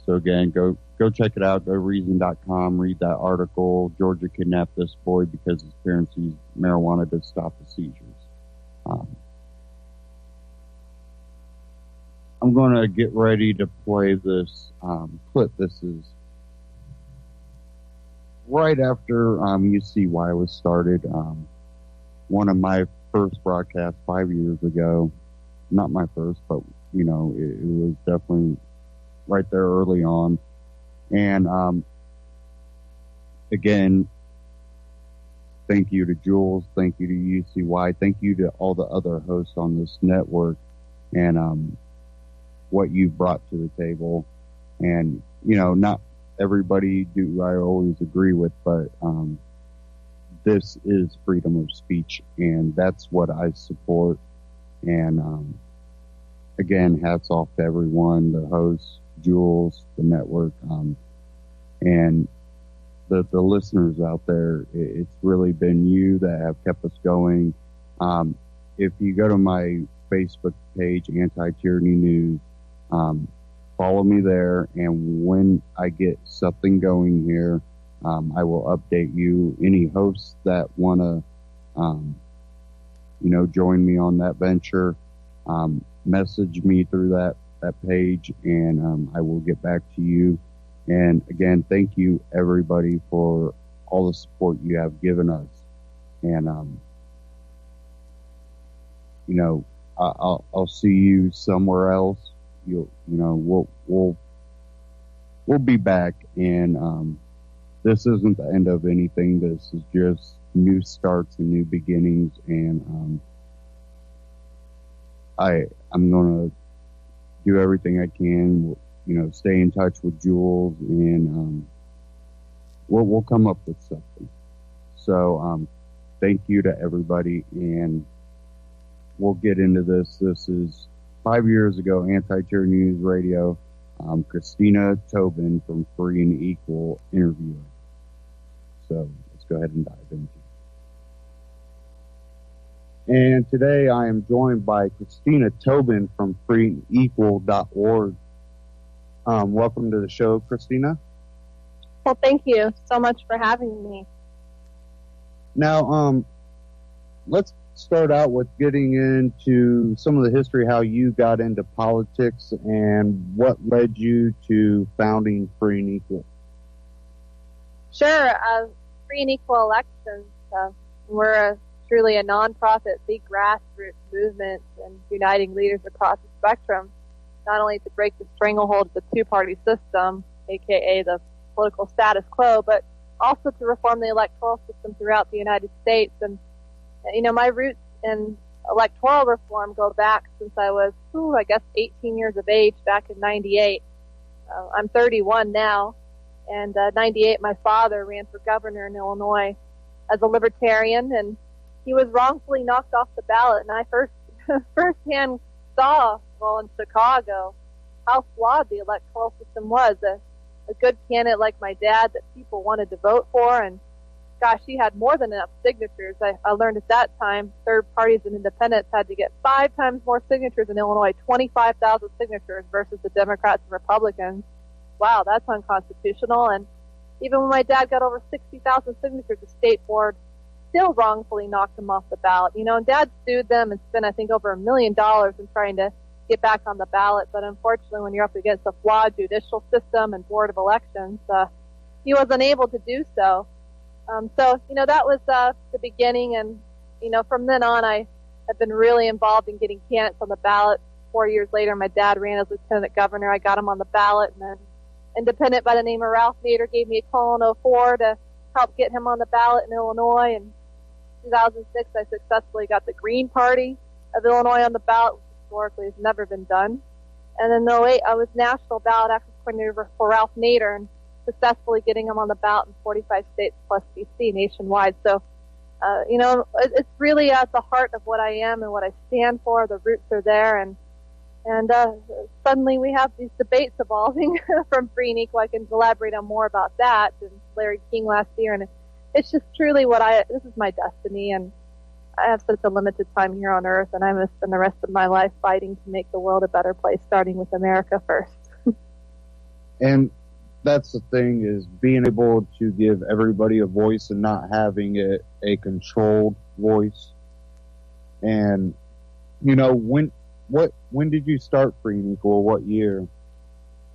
So again, go check it out. Go reason.com, read that article. Georgia kidnapped this boy because his parents used marijuana to stop the seizures. I'm going to get ready to play this clip. This is right after you see why it was started. One of my first broadcasts 5 years ago. Not my first, but, it was definitely right there early on. And again, thank you to Jules. Thank you to UCY. Thank you to all the other hosts on this network and what you brought to the table. And, not everybody do I always agree with, but this is freedom of speech, and that's what I support. And again, hats off to everyone, the hosts, Jules, the network, and the listeners out there. It's really been you that have kept us going. If you go to my Facebook page, Anti-Tyranny News, follow me there, and when I get something going here, I will update you. Any hosts that want to, join me on that venture, message me through that page, and I will get back to you. And again, thank you everybody for all the support you have given us. And I'll see you somewhere else. We'll be back, and this isn't the end of anything. This is just new starts and new beginnings, and I'm gonna do everything I can. Stay in touch with Jules, and we'll come up with something. So thank you to everybody, and we'll get into this. This is 5 years ago, Anti-Tyranny News Radio. Christina Tobin from Free and Equal interviewing. So let's go ahead and dive into it. And today I am joined by Christina Tobin from freeequal.org. Welcome to the show, Christina. Well, thank you so much for having me. Now, let's start out with getting into some of the history, how you got into politics and what led you to founding Free and Equal. Sure. Free and Equal Elections, we're truly a nonprofit, big grassroots movement and uniting leaders across the spectrum, not only to break the stranglehold of the two-party system, aka the political status quo, but also to reform the electoral system throughout the United States. And my roots in electoral reform go back since I was, 18 years of age, back in 98. I'm 31 now, And 98, my father ran for governor in Illinois as a libertarian, and he was wrongfully knocked off the ballot. And I firsthand saw, well, in Chicago, how flawed the electoral system was. A good candidate like my dad that people wanted to vote for, and gosh, he had more than enough signatures. I learned at that time third parties and independents had to get 5 times more signatures in Illinois, 25,000 signatures versus the Democrats and Republicans. Wow, that's unconstitutional. And even when my dad got over 60,000 signatures, the state board still wrongfully knocked him off the ballot. And Dad sued them and spent, I think, over $1 million in trying to get back on the ballot. But unfortunately, when you're up against a flawed judicial system and board of elections, he was unable to do so. So that was the beginning. And, from then on, I have been really involved in getting candidates on the ballot. 4 years later, my dad ran as lieutenant governor. I got him on the ballot, and then independent by the name of Ralph Nader gave me a call in 2004 to help get him on the ballot in Illinois. In 2006, I successfully got the Green Party of Illinois on the ballot, which historically has never been done. And in 2008, I was national ballot access coordinator for Ralph Nader and successfully getting him on the ballot in 45 states plus D.C. nationwide. So, it's really at the heart of what I am and what I stand for. The roots are there, and suddenly we have these debates evolving from free and equal. I can elaborate on more about that and Larry King last year, and it's just truly this is my destiny, and I have such a limited time here on earth, and I'm going to spend the rest of my life fighting to make the world a better place, starting with America first. And that's the thing, is being able to give everybody a voice and not having a controlled voice. And, when did you start Free and Equal? What year?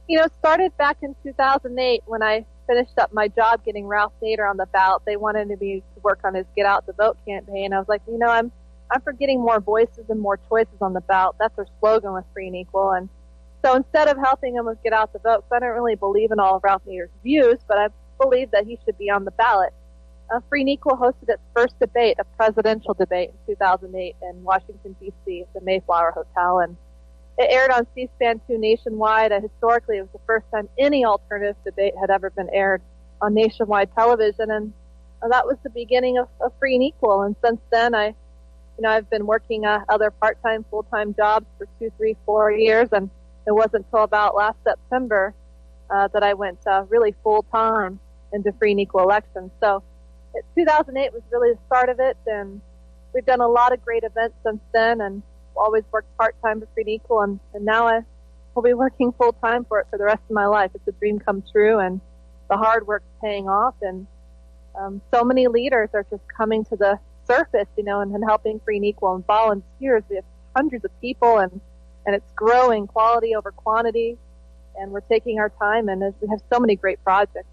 It started back in 2008 when I finished up my job getting Ralph Nader on the ballot. They wanted me to work on his Get Out the Vote campaign. I was like, I'm for getting more voices and more choices on the ballot. That's our slogan with Free and Equal. And so instead of helping him with Get Out the Vote, because I don't really believe in all of Ralph Nader's views, but I believe that he should be on the ballot, Free and Equal hosted its first debate, a presidential debate in 2008 in Washington, D.C. at the Mayflower Hotel. And it aired on C-SPAN 2 nationwide. Historically, it was the first time any alternative debate had ever been aired on nationwide television. And that was the beginning of Free and Equal. And since then, I've been working other part-time, full-time jobs for 2, 3, 4 years. And it wasn't until about last September that I went really full-time into Free and Equal elections. So 2008 was really the start of it, and we've done a lot of great events since then, and always worked part-time for Free and Equal, and now I will be working full-time for it for the rest of my life. It's a dream come true, and the hard work's paying off, and so many leaders are just coming to the surface, and helping Free and Equal, and volunteers. We have hundreds of people, and it's growing, quality over quantity, and we're taking our time, and we have so many great projects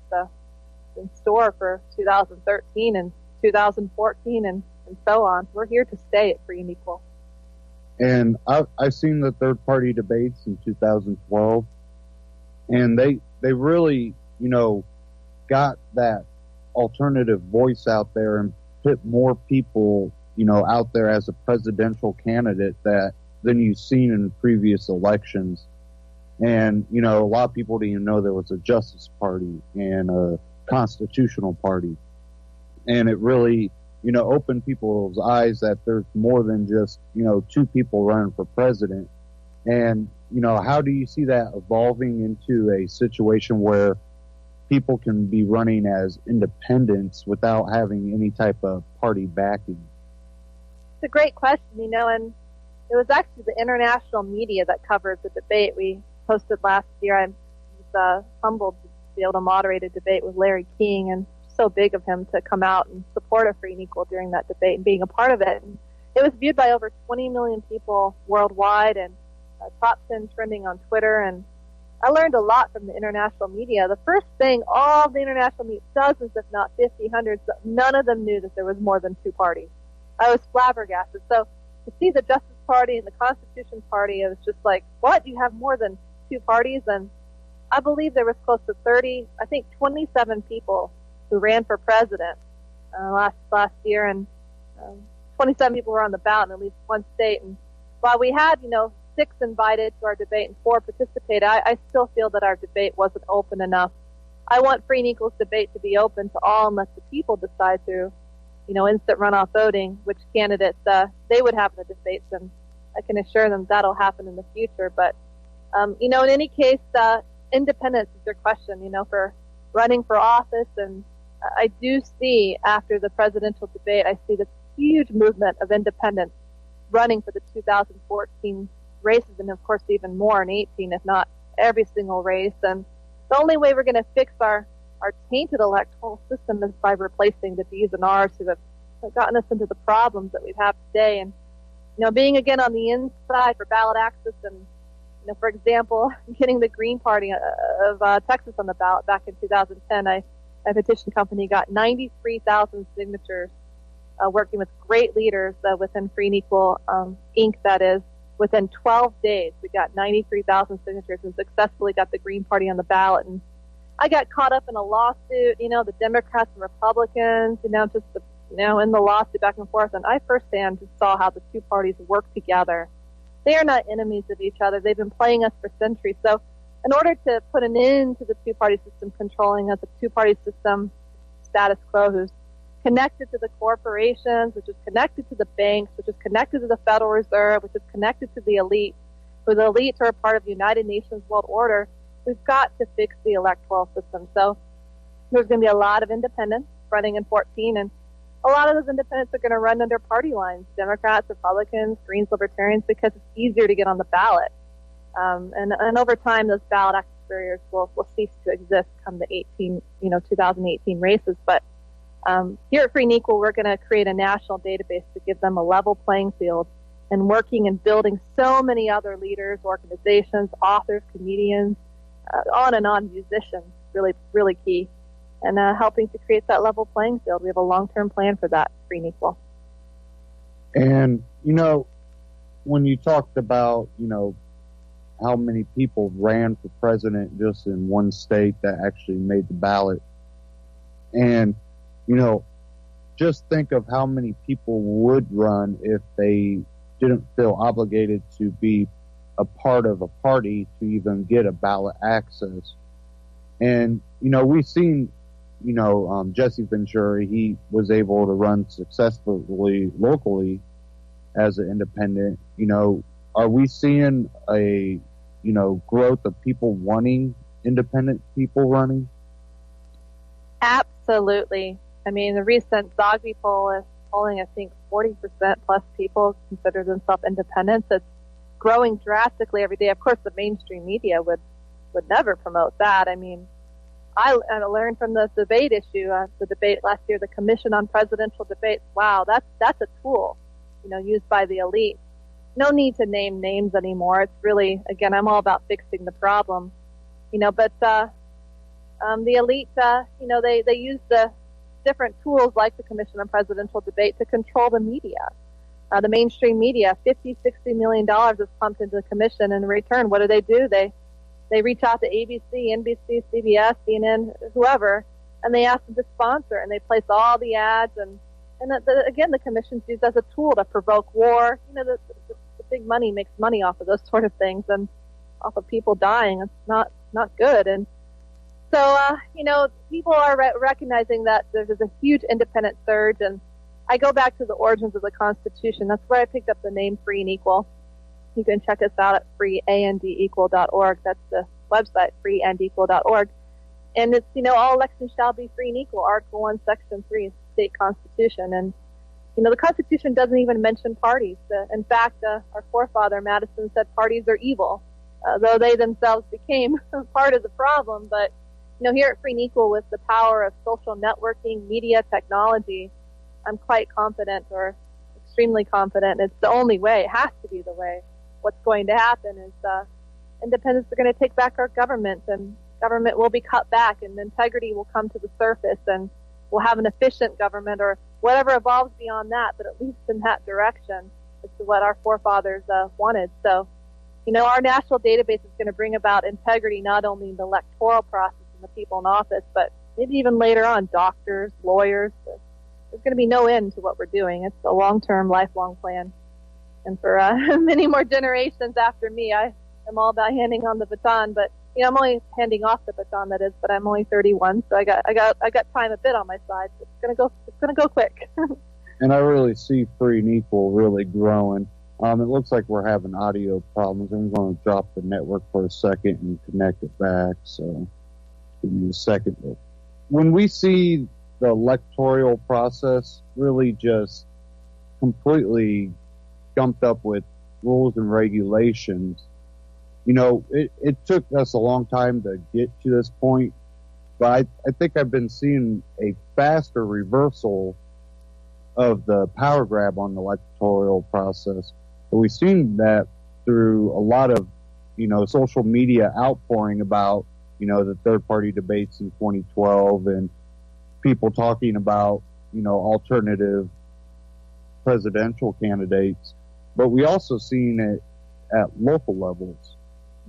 in store for 2013 and 2014 and so on. We're here to stay at Free and Equal. And I've seen the third-party debates in 2012, and they really, got that alternative voice out there and put more people, out there as a presidential candidate than you've seen in previous elections. And, a lot of people didn't even know there was a Justice Party and a Constitutional Party. And it really, opened people's eyes that there's more than just, 2 people running for president. And, how do you see that evolving into a situation where people can be running as independents without having any type of party backing? It's a great question, and it was actually the international media that covered the debate we hosted last year. I was humbled to be able to moderate a debate with Larry King, and so big of him to come out and support a Free and Equal during that debate and being a part of it. And it was viewed by over 20 million people worldwide, and top 10 trending on Twitter. And I learned a lot from the international media. The first thing all of the international media, dozens if not 50, hundreds, none of them knew that there was more than 2 parties. I was flabbergasted. So to see the Justice Party and the Constitution Party, it was just like, what? You have more than 2 parties? And I believe there was close to 27 people who ran for president last year, and 27 people were on the ballot in at least one state. And while we had, 6 invited to our debate and 4 participated, I still feel that our debate wasn't open enough. I want free and equal debate to be open to all and let the people decide through, instant runoff voting, which candidates they would have in the debates, and I can assure them that'll happen in the future. But, in any case, independence is your question, for running for office. And I do see after the presidential debate, I see this huge movement of independents running for the 2014 races, and of course even more in 18, if not every single race. And the only way we're going to fix our tainted electoral system is by replacing the D's and R's who have gotten us into the problems that we have today. And, being again on the inside for ballot access and, for example, getting the Green Party of Texas on the ballot back in 2010, a petition company got 93,000 signatures, working with great leaders within Free and Equal Inc., that is. Within 12 days, we got 93,000 signatures and successfully got the Green Party on the ballot. And I got caught up in a lawsuit, the Democrats and Republicans, just in the lawsuit back and forth. And I firsthand just saw how the two parties work together. They are not enemies of each other. They've been playing us for centuries. So in order to put an end to the two-party system controlling us, a two-party system status quo who's connected to the corporations, which is connected to the banks, which is connected to the Federal Reserve, which is connected to the elite, who the elites are a part of the United Nations World Order, we've got to fix the electoral system. So there's going to be a lot of independents running in 14, and a lot of those independents are going to run under party lines, Democrats, Republicans, Greens, Libertarians, because it's easier to get on the ballot. And over time, those ballot access barriers will cease to exist come the 2018 races. But here at Free and Equal, we're going to create a national database to give them a level playing field, and working and building so many other leaders, organizations, authors, comedians, on and on, musicians, really, really key, and helping to create that level playing field. We have a long-term plan for that, Free and Equal. And, when you talked about, how many people ran for president just in one state that actually made the ballot, and just think of how many people would run if they didn't feel obligated to be a part of a party to even get a ballot access. And, we've seen, Jesse Ventura, he was able to run successfully locally as an independent. Are we seeing a, growth of people wanting independent people running? Absolutely. I mean, the recent Zogby poll is polling, I think, 40% plus people consider themselves independents. It's growing drastically every day. Of course, the mainstream media would never promote that. I mean, I learned from the debate issue, the debate last year, the Commission on Presidential Debates. Wow, that's a tool, used by the elite. No need to name names anymore. It's really, again, I'm all about fixing the problem, but the elite, they use the different tools like the Commission on Presidential Debate to control the media. The mainstream media, $50, $60 million is pumped into the commission, and in return, what do? They reach out to ABC, NBC, CBS, CNN, whoever, and they ask them to sponsor, and they place all the ads, and again, the commission's used as a tool to provoke war. The big money makes money off of those sort of things, and off of people dying. It's not good. And so, people are recognizing that there's a huge independent surge, and I go back to the origins of the Constitution. That's where I picked up the name Free and Equal. You can check us out at freeandequal.org. That's the website, freeandequal.org. And it's, all elections shall be free and equal, Article 1, Section 3 of the state constitution. And, the Constitution doesn't even mention parties. In fact, our forefather, Madison, said parties are evil, though they themselves became part of the problem. But, here at Free and Equal, with the power of social networking, media, technology, I'm quite confident, or extremely confident, it's the only way, it has to be the way. What's going to happen is independents are going to take back our government, and government will be cut back, and integrity will come to the surface, and we'll have an efficient government, or whatever evolves beyond that, but at least in that direction. It's what our forefathers wanted. So, our national database is going to bring about integrity not only in the electoral process and the people in office, but maybe even later on, doctors, lawyers. There's going to be no end to what we're doing. It's a long-term, lifelong plan. And for many more generations after me, I am all about handing on the baton. But I'm only handing off the baton, that is, but I'm only 31, so I got time a bit on my side. So it's gonna go quick. And I really see Free and Equal really growing. It looks like we're having audio problems. I'm going to drop the network for a second and connect it back. So give me a second. When we see the electoral process really just completely gumped up with rules and regulations, it took us a long time to get to this point, but I think I've been seeing a faster reversal of the power grab on the electoral process. But we've seen that through a lot of, social media outpouring about, the third party debates in 2012 and people talking about, alternative presidential candidates. But we also seen it at local levels.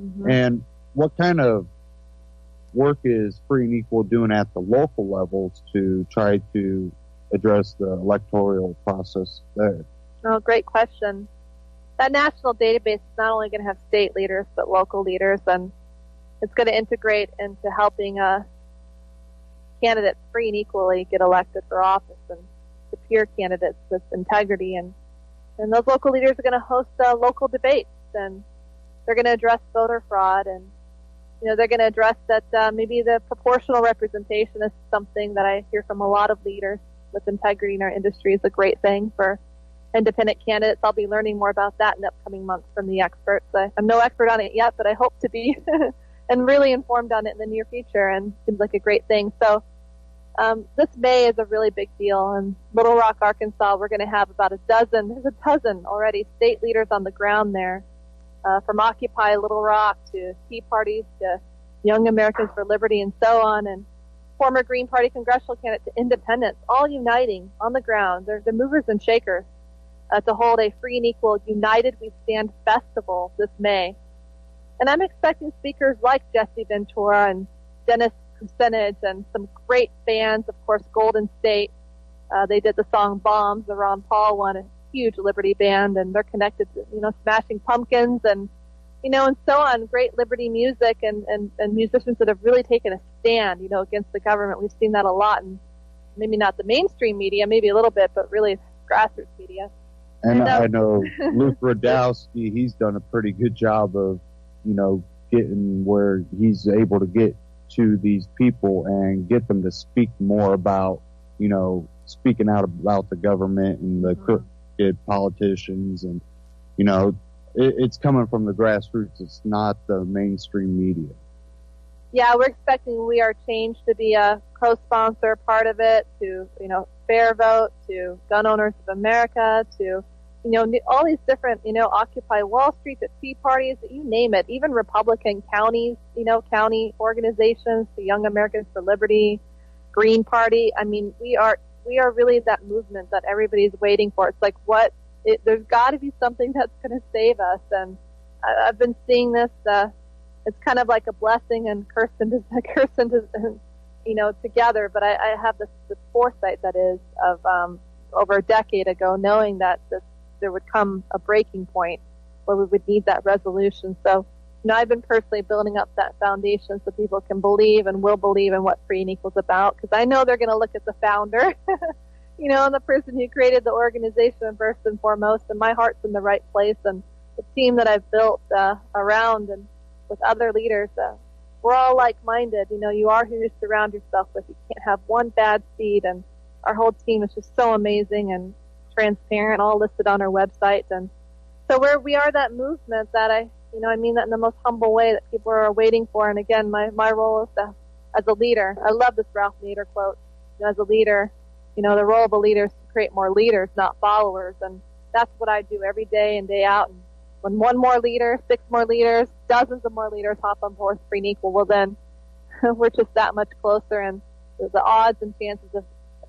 Mm-hmm. And what kind of work is Free and Equal doing at the local levels to try to address the electoral process there? Oh, great question. That national database is not only going to have state leaders, but local leaders, and it's going to integrate into helping candidates free and equally get elected for office and to peer candidates with integrity. And those local leaders are going to host local debates, and they're going to address voter fraud, and they're going to address that maybe the proportional representation is something that I hear from a lot of leaders with integrity in our industry is a great thing for independent candidates. I'll be learning more about that in the upcoming months from the experts. I'm no expert on it yet, but I hope to be and really informed on it in the near future, and seems like a great thing. So this May is a really big deal. In Little Rock, Arkansas, we're going to have about there's a dozen already state leaders on the ground there, from Occupy Little Rock to Tea Parties to Young Americans for Liberty and so on, and former Green Party congressional candidates to independents, all uniting on the ground. They're the movers and shakers to hold a Free and Equal United We Stand festival this May. And I'm expecting speakers like Jesse Ventura and Dennis Kucinich and some great bands, of course, Golden State. They did the song Bombs, the Ron Paul one, a huge Liberty band, and they're connected to, Smashing Pumpkins and, and so on. Great Liberty music and musicians that have really taken a stand, against the government. We've seen that a lot, and maybe not the mainstream media, maybe a little bit, but really grassroots media. And I know Luke Radowski, he's done a pretty good job of, getting where he's able to get to these people and get them to speak more about, speaking out about the government and the crooked politicians. And, it's coming from the grassroots. It's not the mainstream media. Yeah, we're expecting We Are Change to be a co-sponsor part of it, to, Fair Vote, to Gun Owners of America, to, all these different, Occupy Wall Street, the Tea Parties, you name it, even Republican counties, county organizations, the Young Americans for Liberty, Green Party. I mean, we are really that movement that everybody's waiting for. It's like, there's got to be something that's going to save us. And I've been seeing this, it's kind of like a blessing and curse into together. But I have this foresight that is of over a decade ago, knowing that there would come a breaking point where we would need that resolution. So, I've been personally building up that foundation so people can believe and will believe in what Free and Equal is about, because I know they're going to look at the founder, and the person who created the organization first and foremost, and my heart's in the right place, and the team that I've built around and with other leaders, we're all like-minded. You are who you surround yourself with. You can't have one bad seed, and our whole team is just so amazing and transparent, all listed on our website. And so we are that movement that I mean that in the most humble way that people are waiting for. And again, my role is as a leader. I love this Ralph Nader quote. As a leader, the role of a leader is to create more leaders, not followers. And that's what I do every day and day out. And when one more leader, 6 more leaders, dozens of more leaders hop on board Free and Equal, well then we're just that much closer. And the odds and chances of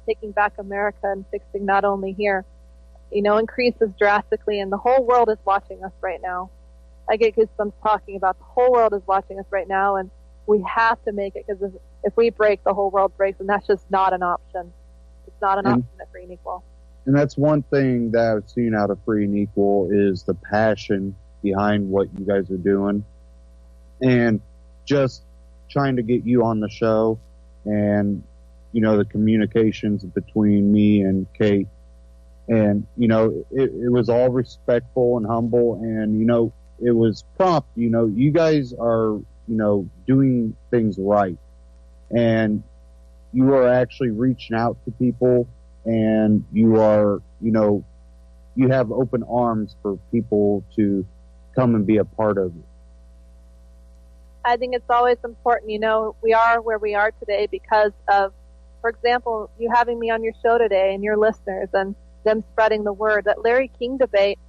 taking back America and fixing not only here, increases drastically, and the whole world is watching us right now. I get goosebumps talking about the whole world is watching us right now, and we have to make it, because if we break, the whole world breaks, and that's just not an option. It's not an option at Free and Equal. And that's one thing that I've seen out of Free and Equal is the passion behind what you guys are doing. And just trying to get you on the show, and the communications between me and Kate, and it was all respectful and humble, and it was prompt. You guys are doing things right, and you are actually reaching out to people, and you are you have open arms for people to come and be a part of it. I think it's always important. We are where we are today because of, for example, you having me on your show today and your listeners and them spreading the word. That Larry King debate,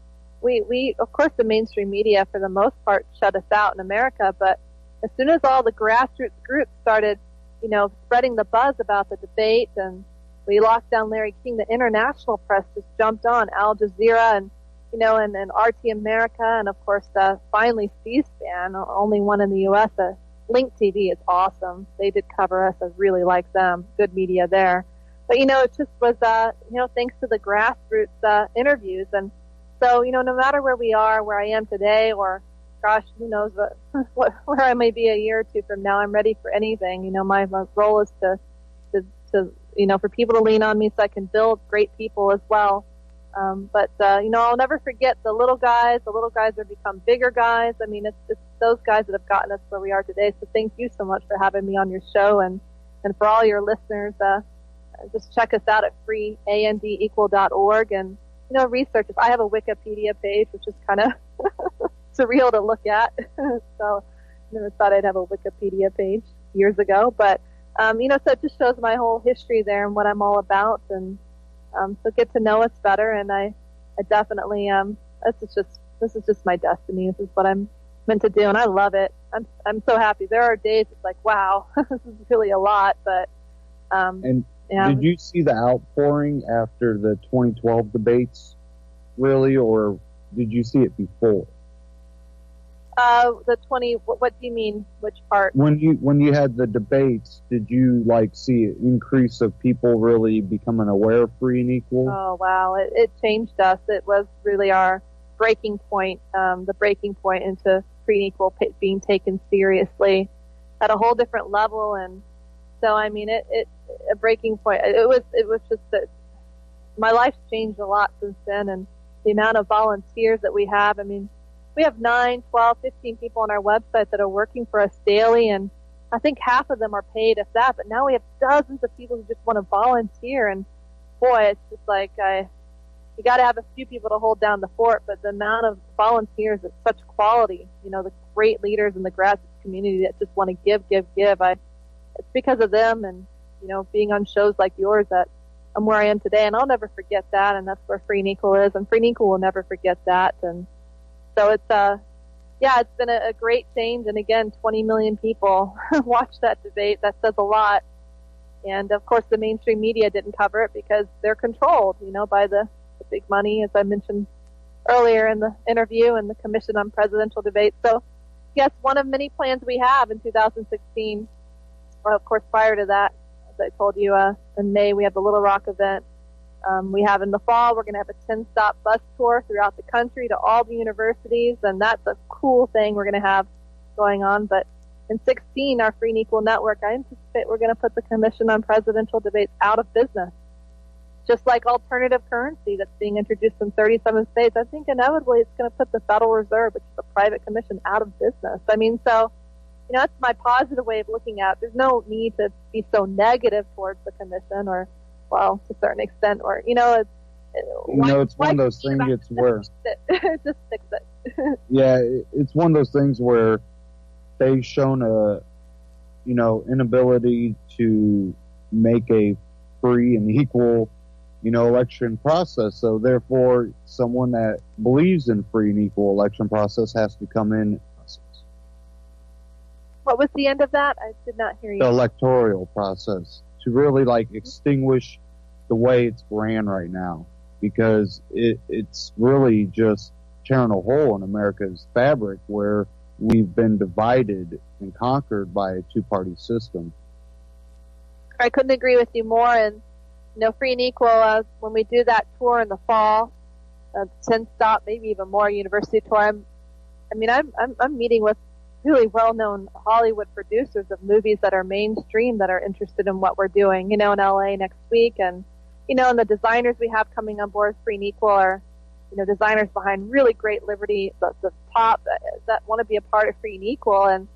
we of course, the mainstream media for the most part shut us out in America, but as soon as all the grassroots groups started, spreading the buzz about the debate, and we locked down Larry King, the international press just jumped on, Al Jazeera and RT America, and of course, finally C-SPAN, only one in the U.S. Link TV is awesome. They did cover us. I really like them. Good media there. But, it just was, thanks to the grassroots interviews. And so, no matter where we are, where I am today, or, gosh, who knows where I may be a year or two from now, I'm ready for anything. My role is to for people to lean on me so I can build great people as well. But I'll never forget the little guys. The little guys have become bigger guys. I mean, it's those guys that have gotten us where we are today. So thank you so much for having me on your show, and for all your listeners, just check us out at freeandequal.org and, research. I have a Wikipedia page, which is kind of surreal to look at. So I never thought I'd have a Wikipedia page years ago, but, so it just shows my whole history there and what I'm all about, and, so get to know us better, and I definitely, this is just my destiny. This is what I'm meant to do, and I love it. I'm so happy. There are days it's like, wow, this is really a lot, but, did you see the outpouring after the 2012 debates, really, or did you see it before? What do you mean? Which part? When you had the debates, did you see an increase of people really becoming aware of free and equal? Oh, wow. It changed us. It was really our breaking point, the breaking point into free and equal being taken seriously at a whole different level. And so, I mean, a breaking point. It was just that my life's changed a lot since then, and the amount of volunteers that we have. I mean, we have 9, 12, 15 people on our website that are working for us daily, and I think half of them are paid, if that, but now we have dozens of people who just want to volunteer, and boy, it's just like, you got to have a few people to hold down the fort, but the amount of volunteers is such quality, the great leaders in the grassroots community that just want to give. It's because of them and, being on shows like yours that I'm where I am today, and I'll never forget that, and that's where Free and Equal is, and Free and Equal will never forget that, and so it's it's been a great change, and again, 20 million people watched that debate. That says a lot. And of course, the mainstream media didn't cover it because they're controlled, by the big money, as I mentioned earlier in the interview, and the Commission on Presidential Debates. So, yes, one of many plans we have in 2016. Well, of course, prior to that, as I told you, in May we have the Little Rock event. We have in the fall, we're going to have a 10-stop bus tour throughout the country to all the universities, and that's a cool thing we're going to have going on. But in 16, our Free and Equal Network, I anticipate we're going to put the Commission on Presidential Debates out of business. Just like alternative currency that's being introduced in 37 states, I think inevitably it's going to put the Federal Reserve, which is a private commission, out of business. I mean, so, that's my positive way of looking at it. There's no need to be so negative towards the commission, or, well, to a certain extent, or, it's one of those things, it's where... Just fix it. Yeah, it's one of those things where they've shown inability to make a free and equal, election process. So therefore, someone that believes in free and equal election process has to come in. What was the end of that? I did not hear you. The electoral process, to really extinguish the way it's ran right now, because it's really just tearing a hole in America's fabric where we've been divided and conquered by a two-party system. I couldn't agree with you more. And, Free and Equal, when we do that tour in the fall, 10 stop, maybe even more university tour, I'm meeting with really well-known Hollywood producers of movies that are mainstream that are interested in what we're doing, in LA next week. And, and the designers we have coming on board Free and Equal are, designers behind really great Liberty, the top that want to be a part of Free and Equal. And,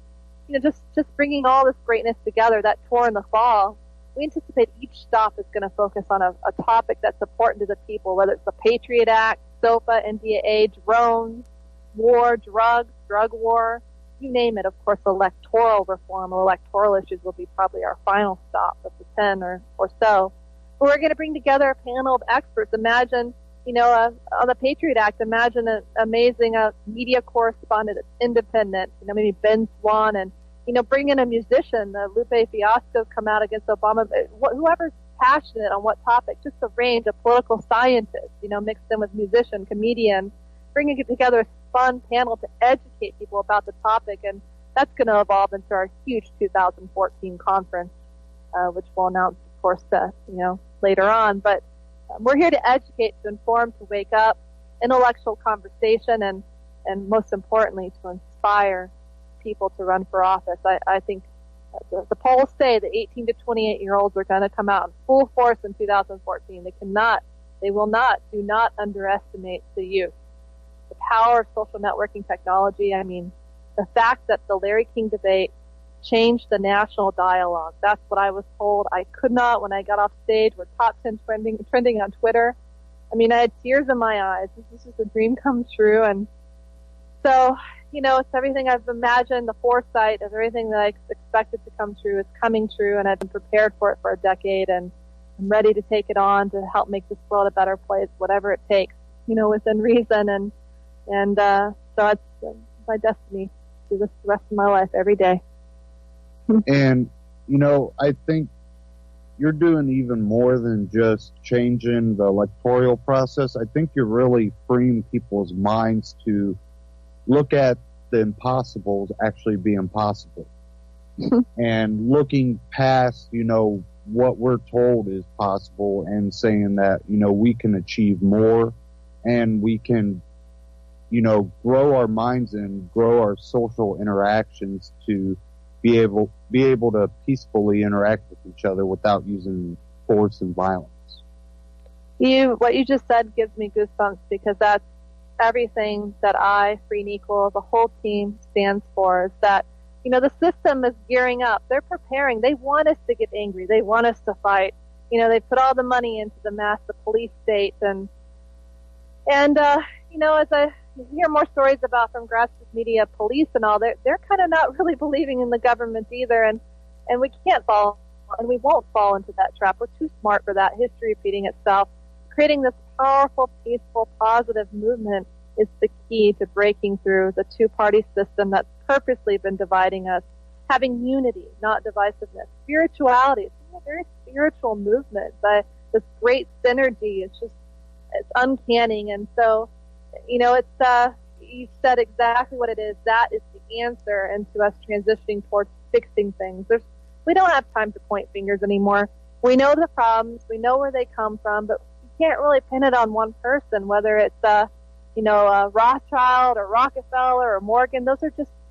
just bringing all this greatness together, that tour in the fall, we anticipate each stop is going to focus on a topic that's important to the people, whether it's the Patriot Act, SOPA, NDAA, drones, war, drugs, drug war, you name it. Of course, electoral reform or electoral issues will be probably our final stop of the 10 or so. But we're going to bring together a panel of experts. Imagine, on the Patriot Act, imagine an amazing media correspondent that's independent, maybe Ben Swan, and, bring in a musician, Lupe Fiasco's come out against Obama, whoever's passionate on what topic, just a range of political scientists, mixed in with musician, comedian, bringing it together a fun panel to educate people about the topic. And that's going to evolve into our huge 2014 conference, which we'll announce, of course, later on. But we're here to educate, to inform, to wake up, intellectual conversation, and most importantly, to inspire people to run for office. I think the polls say that 18 to 28-year-olds are going to come out in full force in 2014. Do not underestimate the youth. The power of social networking technology. I mean, the fact that the Larry King debate changed the national dialogue. That's what I was told. I could not, when I got off stage, we're top 10 trending on Twitter. I mean, I had tears in my eyes. This is just a dream come true. And so, it's everything I've imagined, the foresight of everything that I expected to come true is coming true. And I've been prepared for it for a decade, and I'm ready to take it on to help make this world a better place, whatever it takes, within reason. And so it's my destiny to do this the rest of my life every day. And, I think you're doing even more than just changing the electoral process. I think you're really freeing people's minds to look at the impossibles actually being possible. And looking past, what we're told is possible and saying that, we can achieve more and we can, grow our minds and grow our social interactions to be able to peacefully interact with each other without using force and violence. What you just said gives me goosebumps, because that's everything that I, Free and Equal, the whole team stands for, is that, the system is gearing up. They're preparing. They want us to get angry. They want us to fight. They put all the money into the massive police state. And as I hear more stories about from grassroots media, police and all, they're kind of not really believing in the government either. And we can't fall, and we won't fall into that trap. We're too smart for that. History repeating itself. Creating this powerful, peaceful, positive movement is the key to breaking through the two-party system that's purposely been dividing us. Having unity, not divisiveness. Spirituality. It's a very spiritual movement. But this great synergy, it's uncanny. And so, it's you said exactly what it is. That is the answer into us transitioning towards fixing things. We don't have time to point fingers anymore. We know the problems. We know where they come from, but we can't really pin it on one person, whether it's Rothschild or Rockefeller or Morgan. Those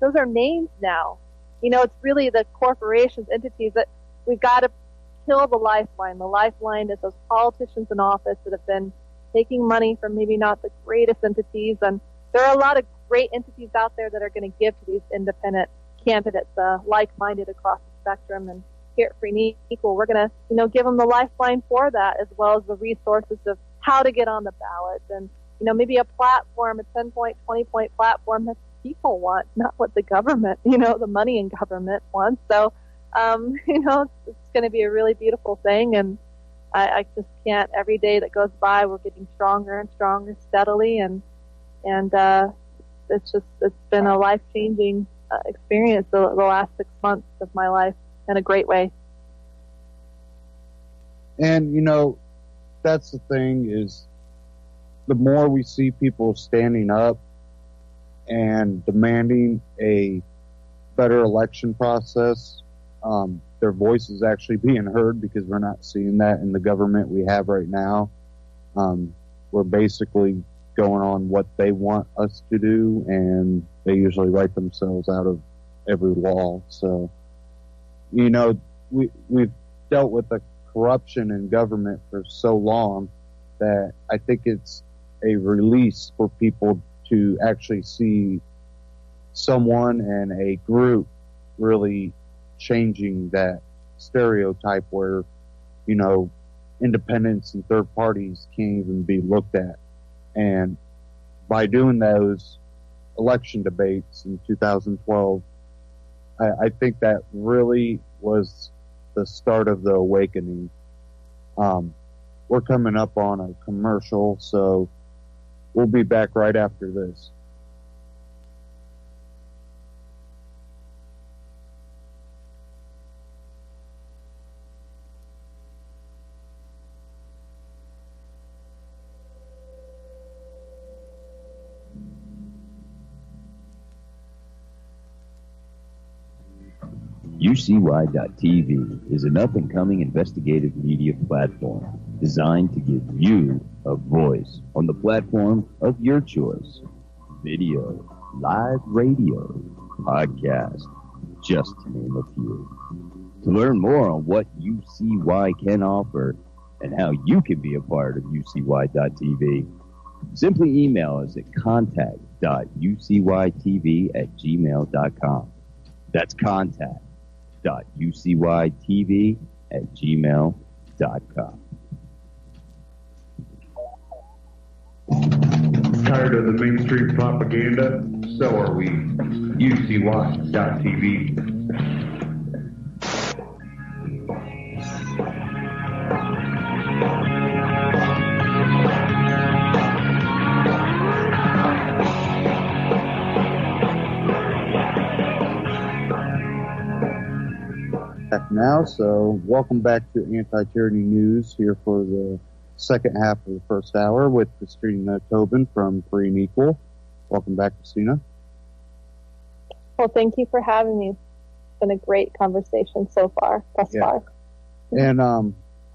are names now. It's really the corporations, entities that we've got to kill the lifeline. The lifeline is those politicians in office that have been taking money from maybe not the greatest entities. And there are a lot of great entities out there that are going to give to these independent candidates, like-minded across the spectrum. And here at Free and Equal, we're going to, give them the lifeline for that, as well as the resources of how to get on the ballot. And, maybe a platform, a 10-point, 20-point platform that people want, not what the government, the money in government wants. So, it's going to be a really beautiful thing. And I just can't, every day that goes by, we're getting stronger and stronger steadily. And it's been a life-changing experience the last 6 months of my life in a great way. And, that's the thing, is the more we see people standing up and demanding a better election process, their voice is actually being heard, because we're not seeing that in the government we have right now. We're basically going on what they want us to do, and they usually write themselves out of every law. So, we've dealt with the corruption in government for so long that I think it's a release for people to actually see someone and a group really changing that stereotype where, independents and third parties can't even be looked at. And by doing those election debates in 2012, I think that really was the start of the awakening. We're coming up on a commercial, so we'll be back right after this. UCY.TV is an up-and-coming investigative media platform designed to give you a voice on the platform of your choice. Video, live radio, podcast, just to name a few. To learn more on what UCY can offer and how you can be a part of UCY.TV, simply email us at contact.ucytv@gmail.com. That's contact.ucytv@gmail.com. Tired of the mainstream propaganda? So are we. UCY.TV. Back now, so welcome back to Anti-Tyranny News here for the second half of the first hour with Christina Tobin from Free and Equal. Welcome back, Christina. Well, thank you for having me. It's been a great conversation so far, thus far. And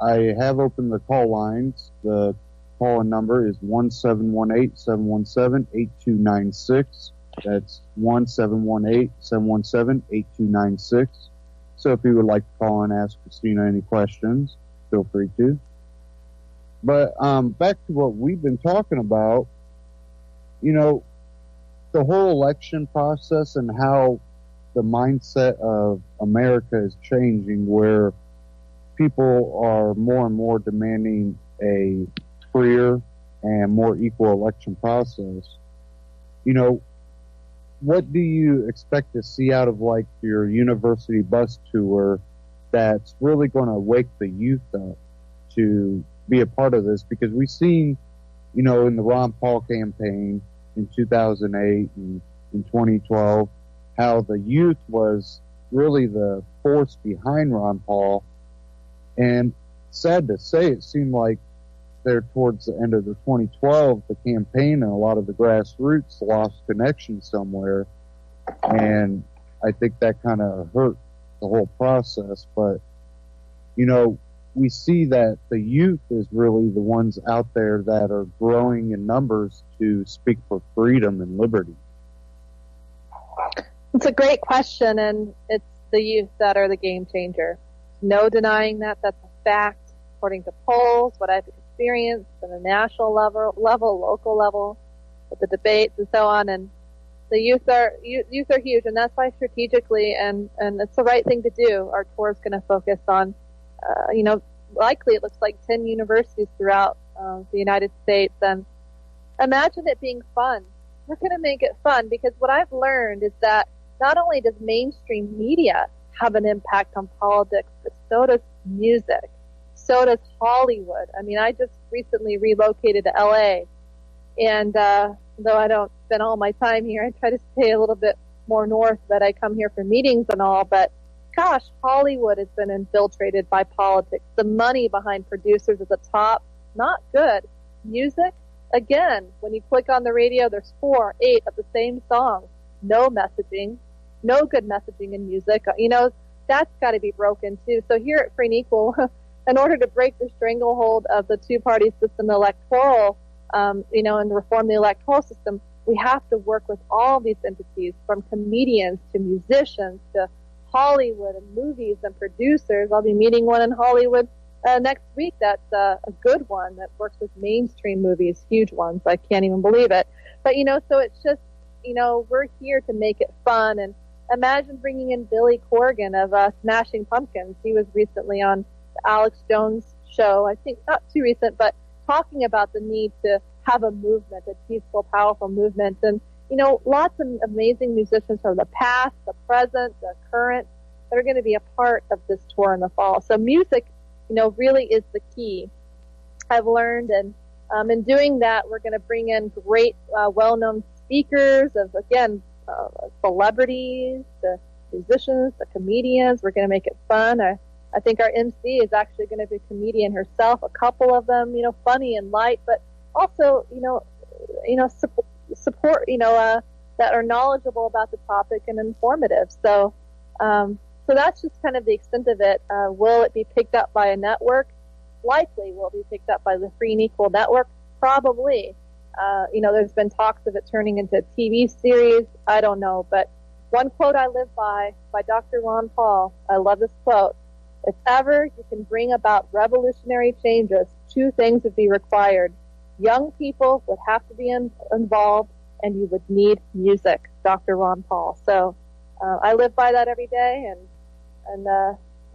I have opened the call lines. The call-in number is 1-718-717-8296. That's 1-718-717-8296. So if you would like to call and ask Christina any questions, feel free to. But back to what we've been talking about, the whole election process and how the mindset of America is changing, where people are more and more demanding a freer and more equal election process. What do you expect to see out of like your university bus tour that's really going to wake the youth up to be a part of this? Because we've seen, in the Ron Paul campaign in 2008 and in 2012, how the youth was really the force behind Ron Paul. And sad to say, it seemed like there towards the end of the 2012, the campaign and a lot of the grassroots lost connection somewhere. And I think that kind of hurt the whole process. But, we see that the youth is really the ones out there that are growing in numbers to speak for freedom and liberty. It's a great question, and it's the youth that are the game changer. No denying that. That's a fact, according to polls, what I've experienced at a national level, local level, with the debates and so on. And the youth are huge, and that's why strategically, and it's the right thing to do. Our tour is going to focus on, likely it looks like 10 universities throughout the United States. And imagine it being fun. We're going to make it fun, because what I've learned is that not only does mainstream media have an impact on politics, but so does music. So does Hollywood. I mean, I just recently relocated to LA, and though I don't spend all my time here, I try to stay a little bit more north, but I come here for meetings and all. But gosh, Hollywood has been infiltrated by politics. The money behind producers at the top, not good. Music, again, when you click on the radio, there's 4, 8 of the same songs. No messaging, no good messaging in music. That's got to be broken too. So here at Free and Equal, in order to break the stranglehold of the two-party system, electoral, and reform the electoral system, we have to work with all these entities, from comedians to musicians to Hollywood and movies and producers. I'll be meeting one in Hollywood next week. That's a good one that works with mainstream movies, huge ones. I can't even believe it. But, so it's just, we're here to make it fun. And imagine bringing in Billy Corgan of Smashing Pumpkins. He was recently on the Alex Jones show, I think not too recent, but talking about the need to have a movement, a peaceful, powerful movement. And, lots of amazing musicians from the past, the present, the current that are going to be a part of this tour in the fall. So music, really is the key. I've learned, and in doing that, we're going to bring in great, well-known speakers of, again, celebrities, the musicians, the comedians. We're going to make it fun. I think our MC is actually going to be a comedian herself, a couple of them, funny and light, but also, support, that are knowledgeable about the topic and informative. So that's just kind of the extent of it. Will it be picked up by a network? Likely. Will it be picked up by the Free and Equal Network? Probably. There's been talks of it turning into a TV series. I don't know. But one quote I live by Dr. Ron Paul, I love this quote. If ever you can bring about revolutionary changes, two things would be required. Young people would have to be involved, and you would need music. Dr. Ron Paul. So I live by that every day, and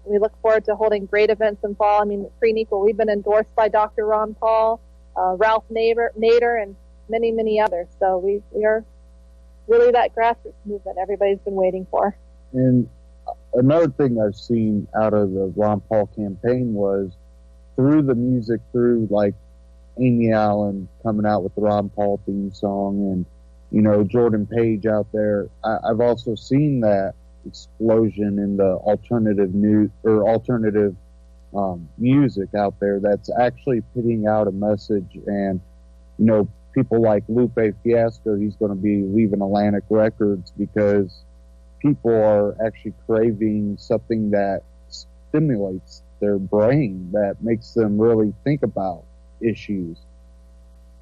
we look forward to holding great events in fall. I mean, Free and Equal, we've been endorsed by Dr. Ron Paul, Ralph Nader, and many, many others. So we are really that grassroots movement everybody's been waiting for. And another thing I've seen out of the Ron Paul campaign was through the music, through like Amy Allen coming out with the Ron Paul theme song, and Jordan Page out there. I've also seen that explosion in the alternative music out there that's actually putting out a message. And people like Lupe Fiasco, he's going to be leaving Atlantic Records because people are actually craving something that stimulates their brain, that makes them really think about issues.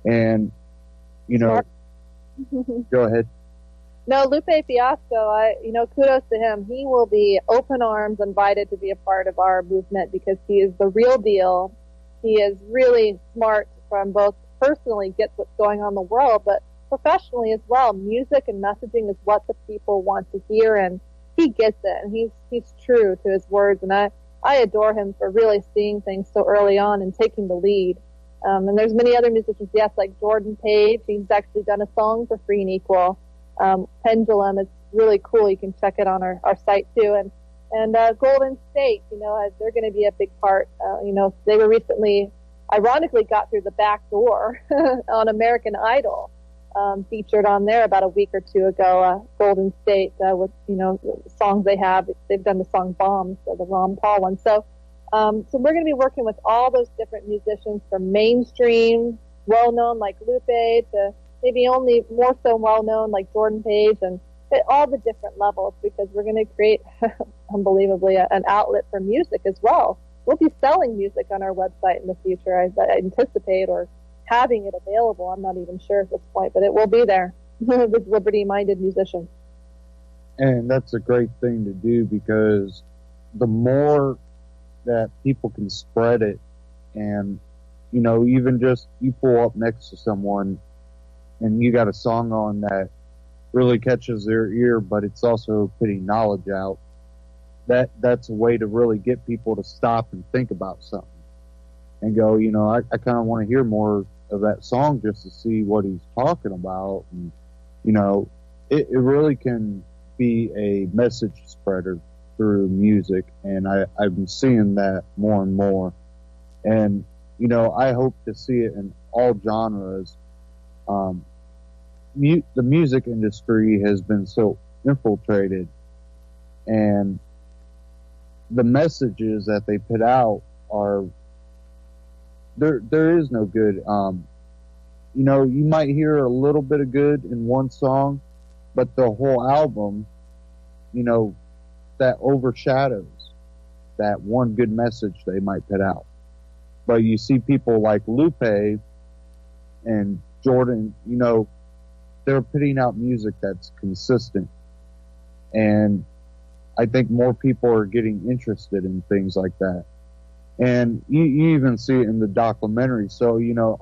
And go ahead. No, Lupe Fiasco, kudos to him. He will be open arms invited to be a part of our movement because he is the real deal. He is really smart from both personally gets what's going on in the world, but professionally as well. Music and messaging is what the people want to hear, and he gets it, and he's true to his words, and I adore him for really seeing things so early on and taking the lead. And there's many other musicians, yes, like Jordan Page. He's actually done a song for Free and Equal. Pendulum, it's really cool. You can check it on our site too. And Golden State, they're going to be a big part. They were recently, ironically, got through the back door on American Idol, featured on there about a week or two ago. Golden State with songs they have. They've done the song Bombs, the Ron Paul one. So we're going to be working with all those different musicians, from mainstream, well-known like Lupe, to maybe only more so well-known like Jordan Page, and at all the different levels, because we're going to create, unbelievably, an outlet for music as well. We'll be selling music on our website in the future, I anticipate, or having it available. I'm not even sure at this point, but it will be there with liberty-minded musicians. And that's a great thing to do, because the more that people can spread it, and even just you pull up next to someone and you got a song on that really catches their ear, but it's also putting knowledge out, that's a way to really get people to stop and think about something and go, I kind of want to hear more of that song just to see what he's talking about. And it really can be a message spreader through music, and I've been seeing that more and more. And I hope to see it in all genres. The music industry has been so infiltrated, and the messages that they put out are there is no good. You might hear a little bit of good in one song, but the whole album, that overshadows that one good message they might put out. But you see people like Lupe and Jordan, they're putting out music that's consistent. And I think more people are getting interested in things like that. And you even see it in the documentary. So,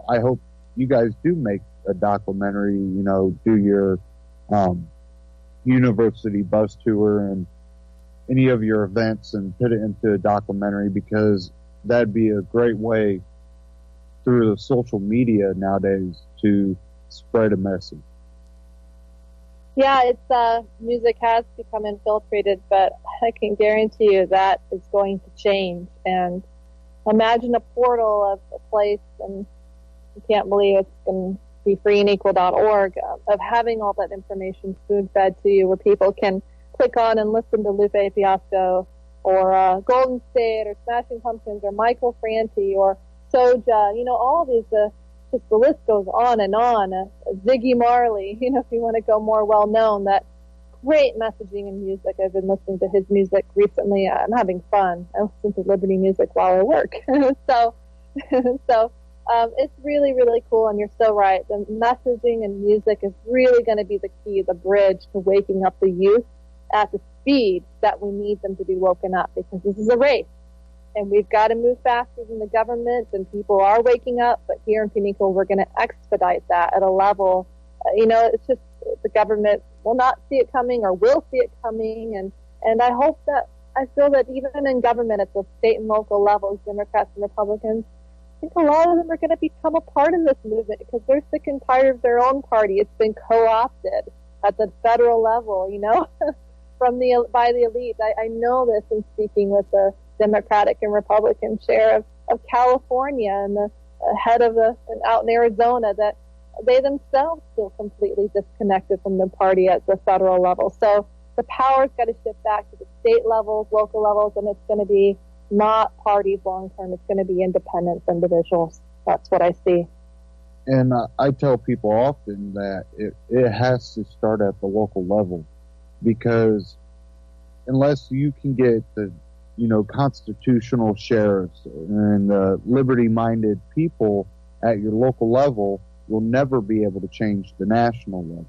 I hope you guys do make a documentary, do your university bus tour and any of your events and put it into a documentary, because that'd be a great way through the social media nowadays to spread a message. Yeah, it's music has become infiltrated, but I can guarantee you that is going to change. And imagine a portal of a place, and you can't believe it's going to be freeandequal.org, of having all that information spoon-fed to you, where people can click on and listen to Lupe Fiasco or Golden State or Smashing Pumpkins or Michael Franti or Soja, all these, just the list goes on and on. Ziggy Marley, if you want to go more well-known, that great messaging in music. I've been listening to his music recently. I'm having fun. I listen to Liberty music while I work. So it's really, really cool, and you're so right. The messaging and music is really going to be the key, the bridge to waking up the youth at the speed that we need them to be woken up, because this is a race. And we've got to move faster than the government, and people are waking up. But here in Pinico, we're going to expedite that at a level. It's just the government will not see it coming, or will see it coming. And I feel that even in government at the state and local levels, Democrats and Republicans, I think a lot of them are going to become a part of this movement, because they're sick and tired of their own party. It's been co-opted at the federal level, by the elite. I know this in speaking with the Democratic and Republican chair of California and the head of out in Arizona, that they themselves feel completely disconnected from the party at the federal level. So the power's got to shift back to the state levels, local levels, and it's going to be not parties long term. It's going to be independents, individuals. That's what I see. And I tell people often that it has to start at the local level, because unless you can get the constitutional sheriffs and liberty-minded people at your local level, you'll never be able to change the national level.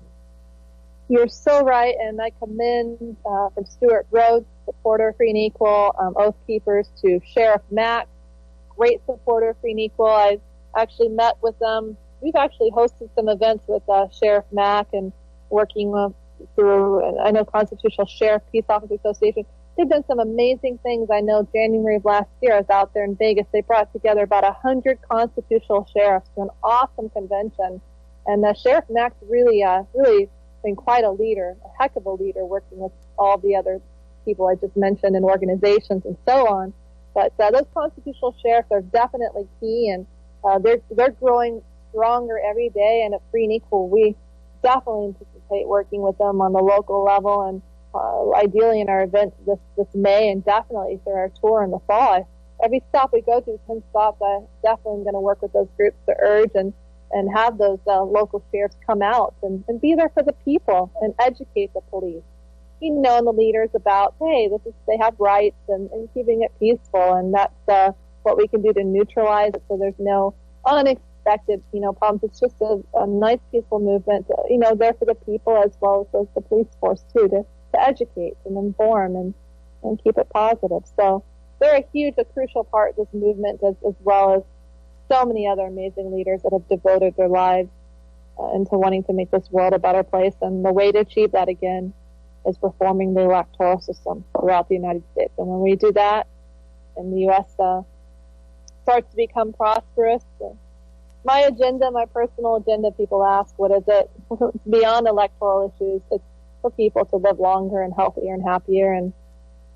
You're so right, and I commend from Stuart Rhodes, supporter of Free and Equal, Oath Keepers, to Sheriff Mack, great supporter of Free and Equal. I've actually met with them. We've actually hosted some events with Sheriff Mack and working through, I know, Constitutional Sheriff Peace Officers Association. They've done some amazing things. I know January of last year, I was out there in Vegas. They brought together about 100 constitutional sheriffs to an awesome convention. And Sheriff Mack's really been quite a leader, a heck of a leader, working with all the other people I just mentioned and organizations and so on. But those constitutional sheriffs are definitely key, and they're growing stronger every day. And at Free and Equal, we definitely anticipate working with them on the local level, and ideally in our event this May, and definitely through our tour in the fall. Every stop we go to, 10 stops, I definitely am going to work with those groups to urge and have those local sheriffs come out and be there for the people and educate the police, and the leaders about, hey, they have rights, and keeping it peaceful. And that's what we can do to neutralize it, so there's no unexpected, problems. It's just a nice, peaceful movement, there for the people as well as the police force too, to educate and inform and keep it positive. So they're a crucial part of this movement, as well as so many other amazing leaders that have devoted their lives into wanting to make this world a better place. And the way to achieve that, again, is reforming the electoral system throughout the United States. And when we do that, and the U.S. starts to become prosperous, my agenda, my personal agenda, people ask, what is it? It's beyond electoral issues. It's for people to live longer and healthier and happier. And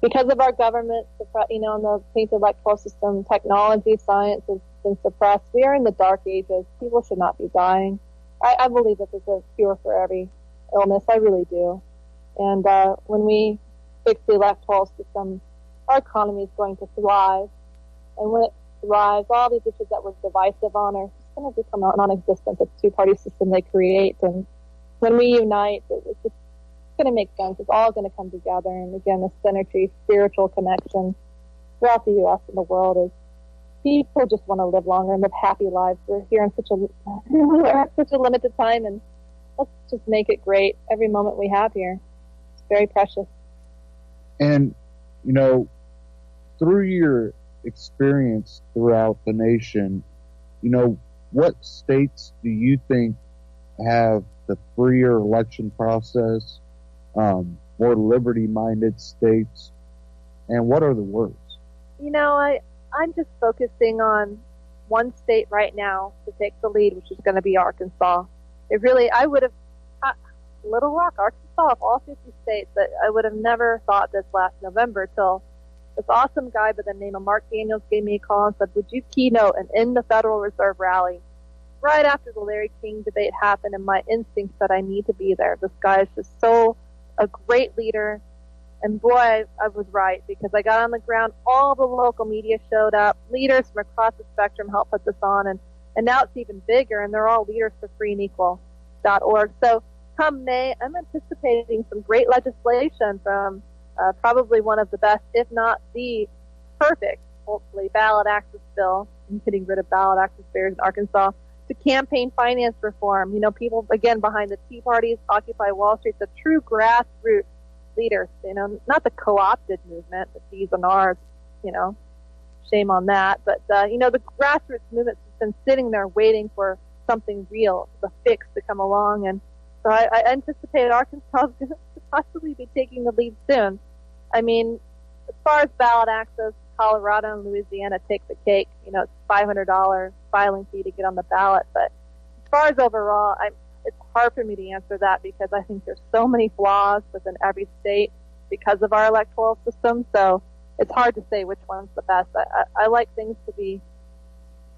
because of our government, in the tainted electoral system, technology, science has been suppressed. We are in the dark ages. People should not be dying. I believe that there's a cure for every illness. I really do. And when we fix the electoral system, our economy is going to thrive. And when it thrives, all these issues that were divisive on are just going to become non-existent. It's a two-party system they create. And when we unite, it's just going to make sense. It's all going to come together. And again, the synergy, spiritual connection throughout the U.S. and the world is people just want to live longer and live happy lives. We're here in such a limited time, and let's just make it great every moment we have here. It's very precious. And, you know, through your experience throughout the nation, you know, what states do you think have the freer election process, more liberty-minded states, and what are the worst? You know, I'm just focusing on one state right now to take the lead, which is going to be Arkansas. I would have, Little Rock, Arkansas, of all 50 states, that I would have never thought this last November till this awesome guy by the name of Mark Daniels gave me a call and said, would you keynote an in the Federal Reserve rally? Right after the Larry King debate happened, and my instinct said I need to be there. This guy is just a great leader. And boy, I was right, because I got on the ground. All the local media showed up. Leaders from across the spectrum helped put this on. And now it's even bigger, and they're all leaders for freeandequal.org. So come May, I'm anticipating some great legislation from probably one of the best, if not the perfect, hopefully, ballot access bill, and getting rid of ballot access barriers in Arkansas, to campaign finance reform. You know, people, again, behind the Tea Parties, Occupy Wall Street, the true grassroots leaders, you know, not the co-opted movement, the D's and R's, you know, shame on that. But, you know, the grassroots movement's been sitting there waiting for something real, the fix to come along. And so I anticipate Arkansas is going to possibly be taking the lead soon. I mean, as far as ballot access, Colorado and Louisiana take the cake. You know, it's $500 filing fee to get on the ballot. But as far as overall, it's hard for me to answer that, because I think there's so many flaws within every state because of our electoral system. So it's hard to say which one's the best. I like things to be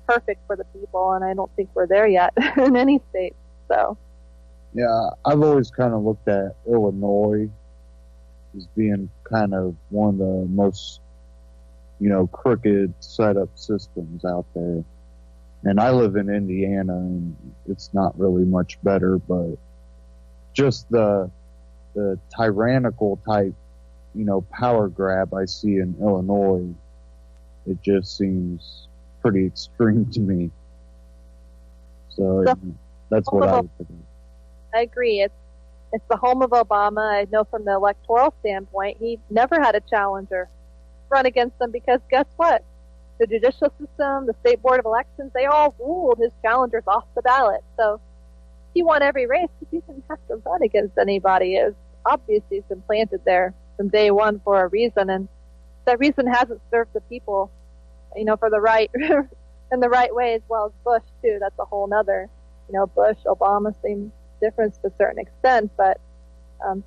perfect for the people, and I don't think we're there yet in any state. So yeah, I've always kind of looked at Illinois as being kind of one of the most, you know, crooked setup systems out there. And I live in Indiana, and it's not really much better, but just the tyrannical type, you know, power grab I see in Illinois, it just seems pretty extreme to me. So that's what I would think. I agree. It's the home of Obama. I know from the electoral standpoint, he never had a challenger run against him, because guess what? The judicial system, the state board of elections, they all ruled his challengers off the ballot. So he won every race because he didn't have to run against anybody. It was obviously it's been planted there from day one for a reason, and that reason hasn't served the people, you know, for the right in the right way, as well as Bush too. That's a whole nother, you know, Bush, Obama, same difference to a certain extent, but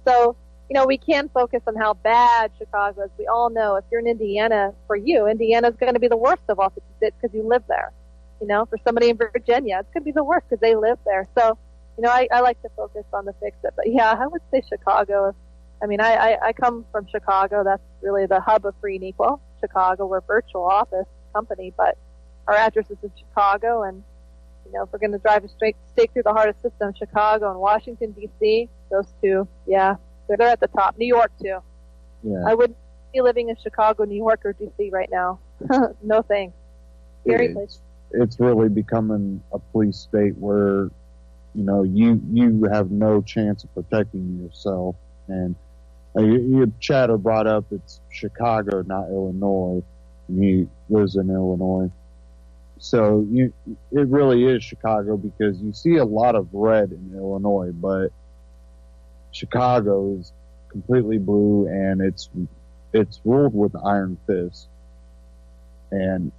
so. You know, we can focus on how bad Chicago is. We all know if you're in Indiana, for you, Indiana's going to be the worst of all 50 states because you live there. You know, for somebody in Virginia, it's going to be the worst because they live there. So, you know, I like to focus on the fix it. But yeah, I would say Chicago. I mean, I come from Chicago. That's really the hub of Free and Equal. Chicago, we're a virtual office company, but our address is in Chicago. And, you know, if we're going to drive a stake through the hardest system, Chicago and Washington, D.C., those two, yeah. They're at the top. New York, too. Yeah. I wouldn't be living in Chicago, New York, or D.C. right now. No thanks. Scary place. It's really becoming a police state where, you know, you have no chance of protecting yourself. And Chatter brought up it's Chicago, not Illinois. And he lives in Illinois. So it really is Chicago, because you see a lot of red in Illinois, but Chicago is completely blue, and it's ruled with iron fist. And,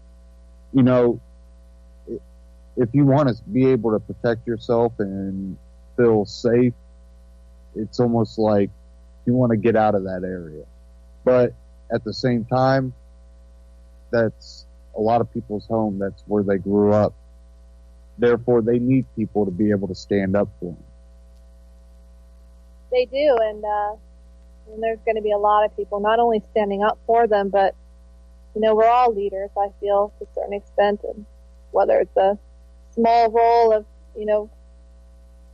you know, if you want to be able to protect yourself and feel safe, it's almost like you want to get out of that area. But at the same time, that's a lot of people's home. That's where they grew up. Therefore, they need people to be able to stand up for them. They do, and there's going to be a lot of people not only standing up for them, but, you know, we're all leaders, I feel, to a certain extent, and whether it's a small role of, you know,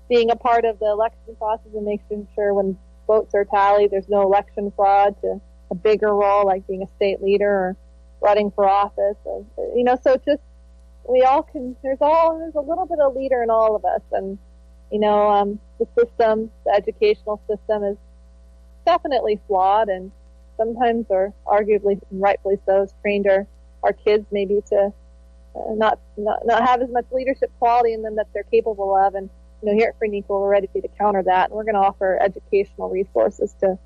being a part of the election process and making sure when votes are tallied there's no election fraud, to a bigger role like being a state leader or running for office, or, you know, so just we all can. There's a little bit of leader in all of us, and you know, the system, the educational system, is definitely flawed, and sometimes, or arguably rightfully so, has trained our kids maybe to not have as much leadership quality in them that they're capable of. And here at Free and Equal, we're ready to counter that, and we're going to offer educational resources to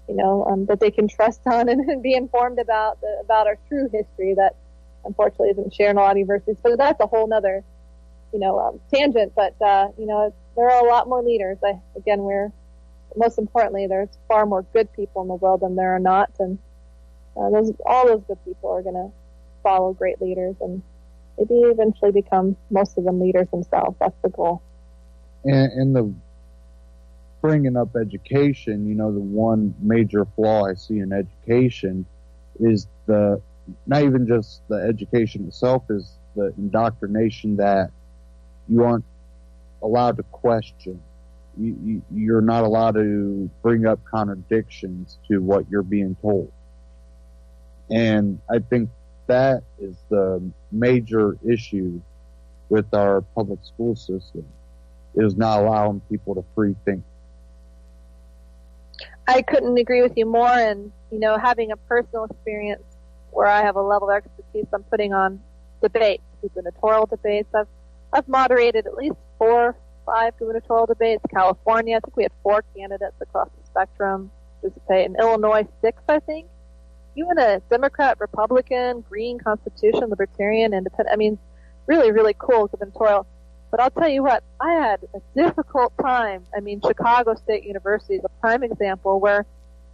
that they can trust on and be informed about our true history that unfortunately isn't shared in a lot of universities. But that's a whole nother tangent. But there are a lot more leaders. Most importantly, there's far more good people in the world than there are not, and all those good people are going to follow great leaders and maybe eventually become, most of them, leaders themselves. That's the goal. And the bringing up education, the one major flaw I see in education is not even just the education itself, is the indoctrination that you aren't allowed to question. You're not allowed to bring up contradictions to what you're being told. And I think that is the major issue with our public school system, is not allowing people to free think. I couldn't agree with you more. And, having a personal experience where I have a level of expertise, I'm putting on debates, gubernatorial debates. I've moderated at least 4 or 5 gubernatorial debates. California, I think we had 4 candidates across the spectrum participate. In Illinois, 6, I think. Even a Democrat, Republican, Green, Constitution, Libertarian, Independent. Really, really cool gubernatorial. But I'll tell you what, I had a difficult time. Chicago State University is a prime example where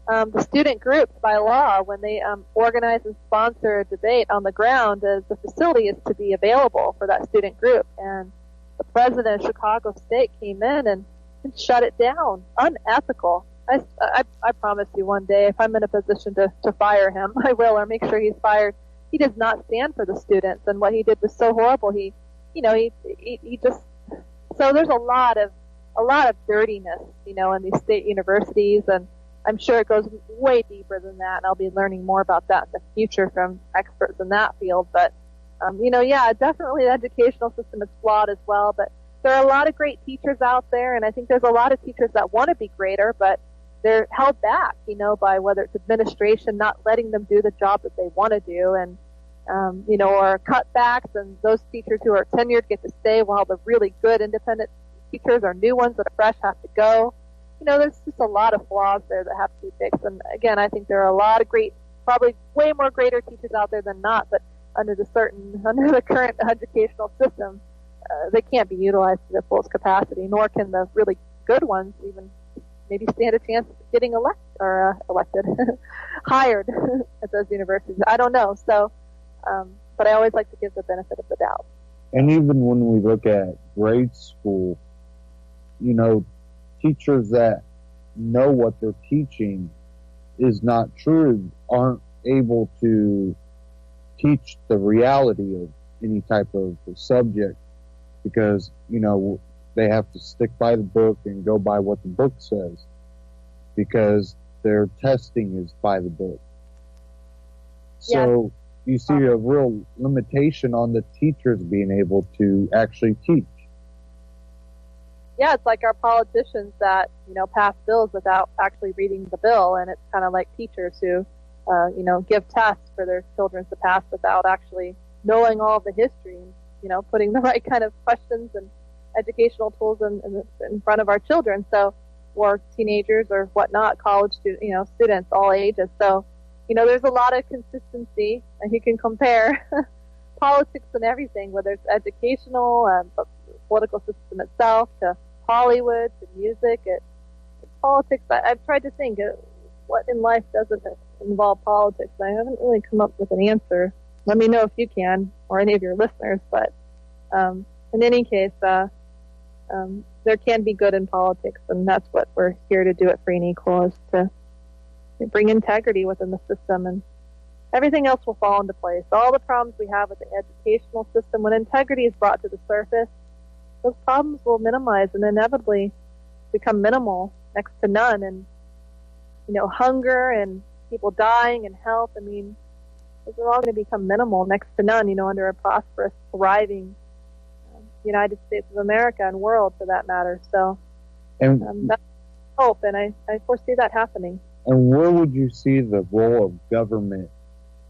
the student groups, by law, when they organize and sponsor a debate on the ground, the facility is to be available for that student group. And the president of Chicago State came in and shut it down. Unethical. I promise you, one day, if I'm in a position to fire him, I will, or make sure he's fired. He does not stand for the students, and what he did was so horrible. He just, so there's a lot of dirtiness, in these state universities, and I'm sure it goes way deeper than that, and I'll be learning more about that in the future from experts in that field. But, definitely the educational system is flawed as well, but there are a lot of great teachers out there, and I think there's a lot of teachers that want to be greater, but they're held back, by whether it's administration not letting them do the job that they want to do, and or cutbacks, and those teachers who are tenured get to stay while the really good independent teachers or new ones that are fresh have to go. There's just a lot of flaws there that have to be fixed. And again, I think there are a lot of great, probably way more greater teachers out there than not, but under the current educational system, they can't be utilized to their fullest capacity, nor can the really good ones even maybe stand a chance of getting elected, hired at those universities. I don't know. So, but I always like to give the benefit of the doubt. And even when we look at grade school, teachers that know what they're teaching is not true, aren't able to teach the reality of any type of subject, because, they have to stick by the book and go by what the book says, because their testing is by the book. So you see a real limitation on the teachers being able to actually teach. Yeah, it's like our politicians that, pass bills without actually reading the bill, and it's kind of like teachers who, give tests for their children to pass without actually knowing all of the history and, putting the right kind of questions and educational tools in front of our children. So, or teenagers or whatnot, college students, all ages. So, there's a lot of consistency, and you can compare politics and everything, whether it's educational, the political system itself, to Hollywood, to music, politics. I've tried to think what in life doesn't involve politics. I haven't really come up with an answer. Let me know if you can, or any of your listeners. But in any case, there can be good in politics, and that's what we're here to do at Free and Equal, is to bring integrity within the system, and everything else will fall into place. All the problems we have with the educational system, when integrity is brought to the surface, those problems will minimize and inevitably become minimal, next to none. And, hunger and people dying and health, those are all going to become minimal, next to none, under a prosperous, thriving United States of America and world, for that matter. So And That's hope, and I foresee that happening. and where would you see the role of government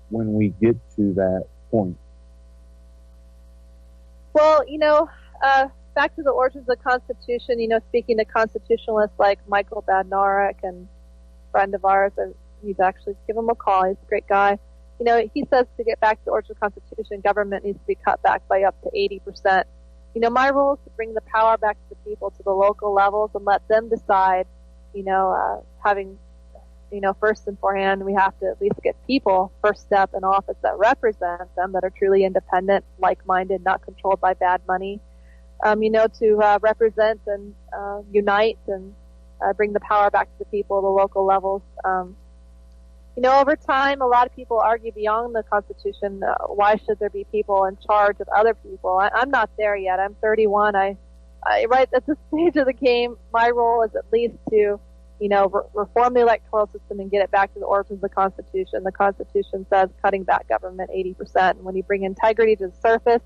when we get to that point? Well, back to the origins of the Constitution, speaking to constitutionalists like Michael Badnarik and a friend of ours, he's actually, give him a call, he's a great guy. He says to get back to the origins of the Constitution, government needs to be cut back by up to 80%. My role is to bring the power back to the people, to the local levels, and let them decide, having, first and forehand, we have to at least get people first step in office that represent them, that are truly independent, like-minded, not controlled by bad money, to represent and unite and bring the power back to the people, the local levels. Over time, a lot of people argue beyond the Constitution, why should there be people in charge of other people? I'm not there yet. I'm 31. I right at this stage of the game, my role is at least to, reform the electoral system and get it back to the origins of the Constitution. The Constitution says cutting back government 80%. And when you bring integrity to the surface,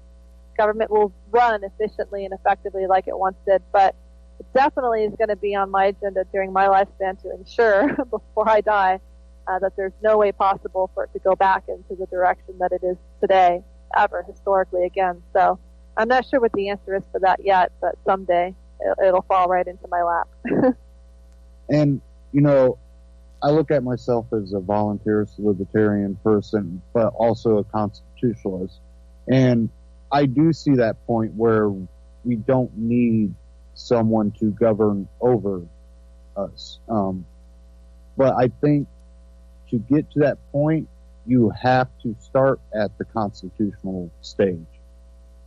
government will run efficiently and effectively like it once did. But it definitely is going to be on my agenda during my lifespan to ensure, before I die, that there's no way possible for it to go back into the direction that it is today, ever, historically again. So I'm not sure what the answer is for that yet, but someday it'll fall right into my lap. And, I look at myself as a voluntarist, libertarian person, but also a constitutionalist. And I do see that point where we don't need someone to govern over us. But I think to get to that point, you have to start at the constitutional stage,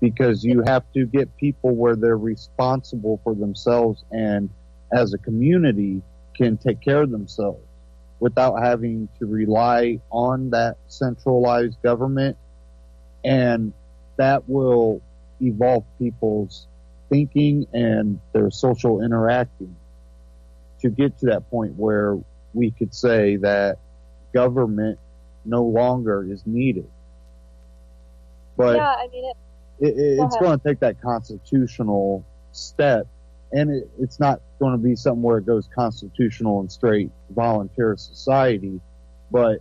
because you have to get people where they're responsible for themselves and as a community can take care of themselves without having to rely on that centralized government. And that will evolve people's thinking and their social interacting to get to that point where we could say that government no longer is needed. But yeah, it's going to take that constitutional step, and it's not going to be something where it goes constitutional and straight volunteer society, but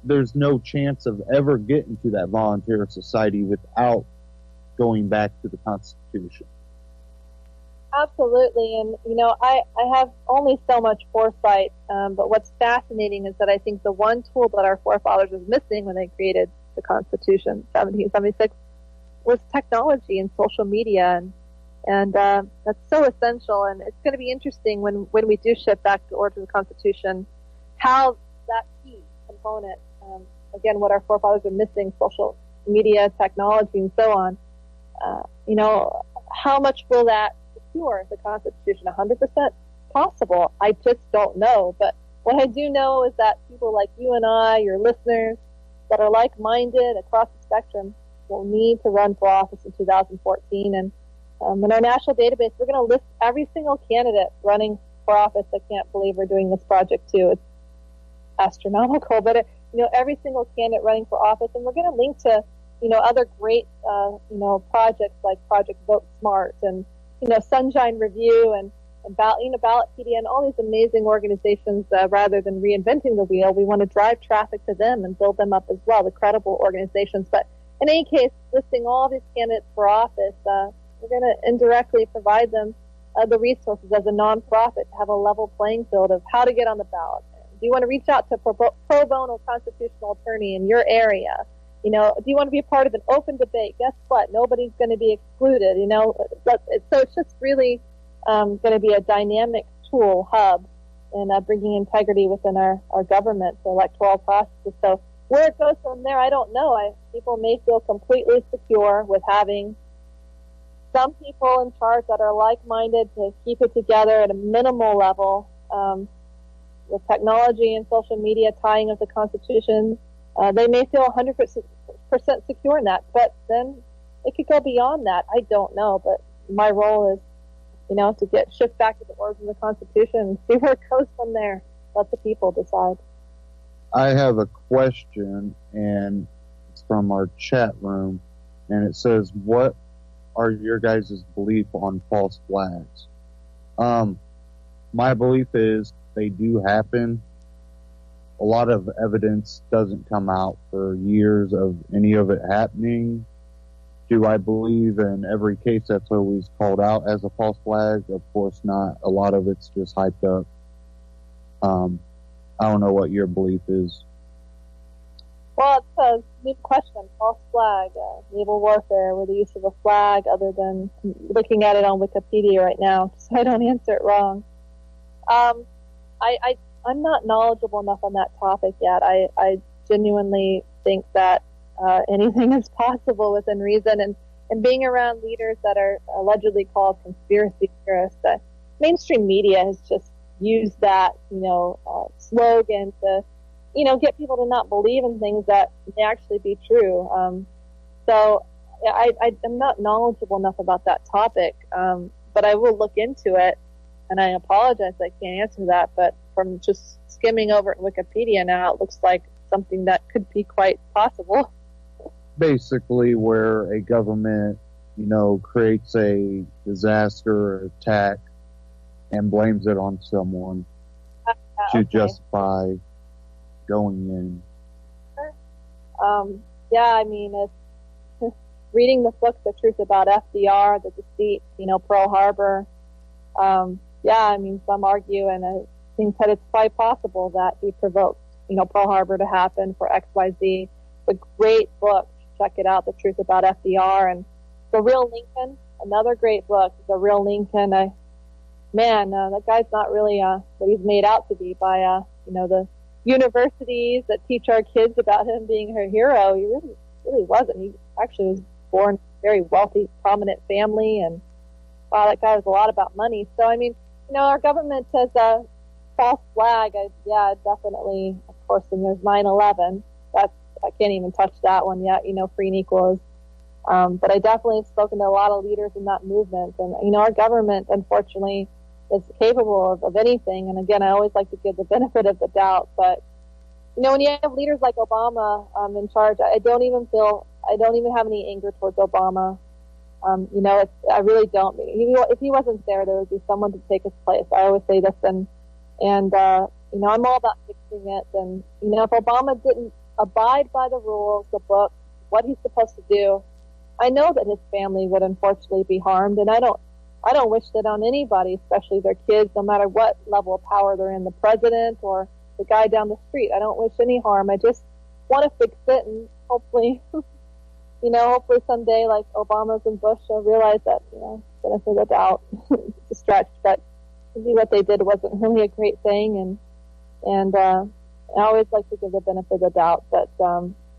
there's no chance of ever getting to that volunteer society without going back to the Constitution. Absolutely. And, I have only so much foresight, but what's fascinating is that I think the one tool that our forefathers was missing when they created the Constitution, 1776, was technology and social media. And that's so essential. And it's going to be interesting when we do shift back to the origin of the Constitution, how that key component, again, what our forefathers are missing, social media, technology, and so on, how much will that secure the Constitution? 100% possible. I just don't know. But what I do know is that people like you and I, your listeners, that are like-minded across the spectrum, will need to run for office in 2014. And in our national database, we're going to list every single candidate running for office. I can't believe we're doing this project too. It's astronomical, but every single candidate running for office, and we're going to link to other great projects like Project Vote Smart and Sunshine Review and Ballotpedia and all these amazing organizations. Rather than reinventing the wheel, we want to drive traffic to them and build them up as well, the credible organizations. But in any case, listing all these candidates for office, we're going to indirectly provide them the resources as a nonprofit to have a level playing field of how to get on the ballot. Do you want to reach out to a pro bono constitutional attorney in your area? Do you want to be a part of an open debate? Guess what? Nobody's going to be excluded. So it's just really going to be a dynamic tool hub in bringing integrity within our government, the electoral processes. So where it goes from there, I don't know. People may feel completely secure with having some people in charge that are like-minded to keep it together at a minimal level, with technology and social media tying of the Constitution. They may feel 100% secure in that, but then it could go beyond that. I don't know, but my role is, to shift back to the origin of the Constitution and see where it goes from there. Let the people decide. I have a question, and it's from our chat room, and it says, what are your guys' belief on false flags? My belief is they do happen. A lot of evidence doesn't come out for years of any of it happening. Do I believe in every case that's always called out as a false flag? Of course not. A lot of it's just hyped up. I don't know what your belief is. Well, it's a good question. False flag, naval warfare, with the use of a flag, other than looking at it on Wikipedia right now, so I don't answer it wrong. I'm not knowledgeable enough on that topic yet. I genuinely think that anything is possible within reason, and being around leaders that are allegedly called conspiracy theorists, mainstream media has just used that, slogan to, get people to not believe in things that may actually be true. So I'm not knowledgeable enough about that topic, but I will look into it, and I apologize I can't answer that, but from just skimming over Wikipedia now, it looks like something that could be quite possible. Basically, where a government, creates a disaster or attack and blames it on someone to justify going in. It's reading the book, The Truth About FDR, the deceit, Pearl Harbor. Some argue, and I think that it's quite possible that he provoked, Pearl Harbor to happen for XYZ. It's a great book. Check it out, The Truth About FDR. And The Real Lincoln, another great book. The Real Lincoln. That guy's not really what he's made out to be by, the universities that teach our kids about him being her hero. He really wasn't. He actually was born in a very wealthy, prominent family, and wow, that guy was a lot about money. So, our government says a false flag. Definitely. Of course, and there's 9/11. I can't even touch that one yet. Free and equal is. But I definitely have spoken to a lot of leaders in that movement, and our government, unfortunately, is capable of anything. And again, I always like to give the benefit of the doubt. But when you have leaders like Obama in charge, I don't even have any anger towards Obama. I really don't. If he wasn't there would be someone to take his place. I always say this, and I'm all about fixing it. And if Obama didn't abide by the rules, the book, what he's supposed to do, I know that his family would unfortunately be harmed, and I don't wish that on anybody, especially their kids, no matter what level of power they're in, the president or the guy down the street. I don't wish any harm. I just want to fix it, and hopefully, hopefully someday, like Obama's and Bush, will realize that, benefit of the doubt, it's a stretch, but maybe what they did wasn't really a great thing, and I always like to give the benefit of the doubt, but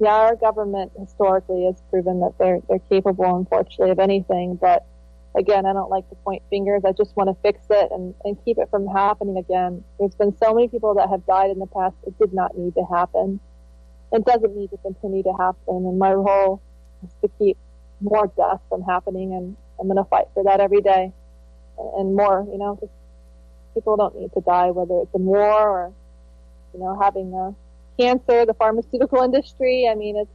our government historically has proven that they're capable, unfortunately, of anything. But again, I don't like to point fingers. I just want to fix it and keep it from happening again. There's been so many people that have died in the past. It did not need to happen. It doesn't need to continue to happen. And my role is to keep more deaths from happening. And I'm going to fight for that every day. And more, just people don't need to die, whether it's in war or, having cancer, the pharmaceutical industry. It's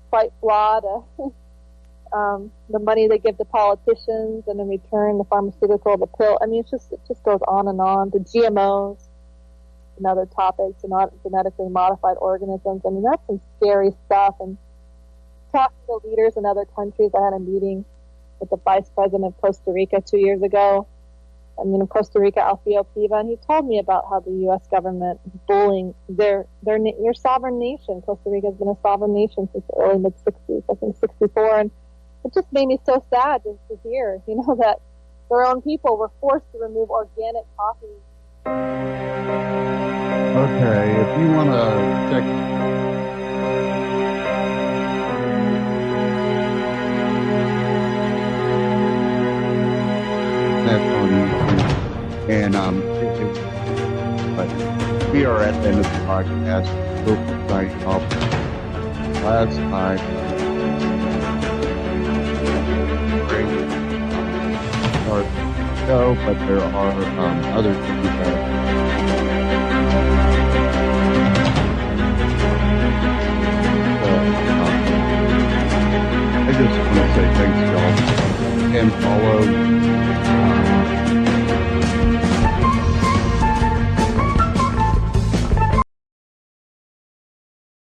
quite flawed. The money they give to politicians, and in return, the pharmaceutical, the pill. It just goes on and on. The GMOs and other topics, and not genetically modified organisms. That's some scary stuff. And talking to leaders in other countries, I had a meeting with the vice president of Costa Rica 2 years ago. Costa Rica, Alfio Piva, and he told me about how the U.S. government is bullying their sovereign nation. Costa Rica has been a sovereign nation since the early mid-60s, I think 64, and it just made me so sad to hear, that their own people were forced to remove organic coffee. Okay, if you want to check. That's on YouTube. And but we are at the end of the podcast. Hope you're signing off. Last time, start the show, but there are other things that. I just want to say thanks to y'all and follow.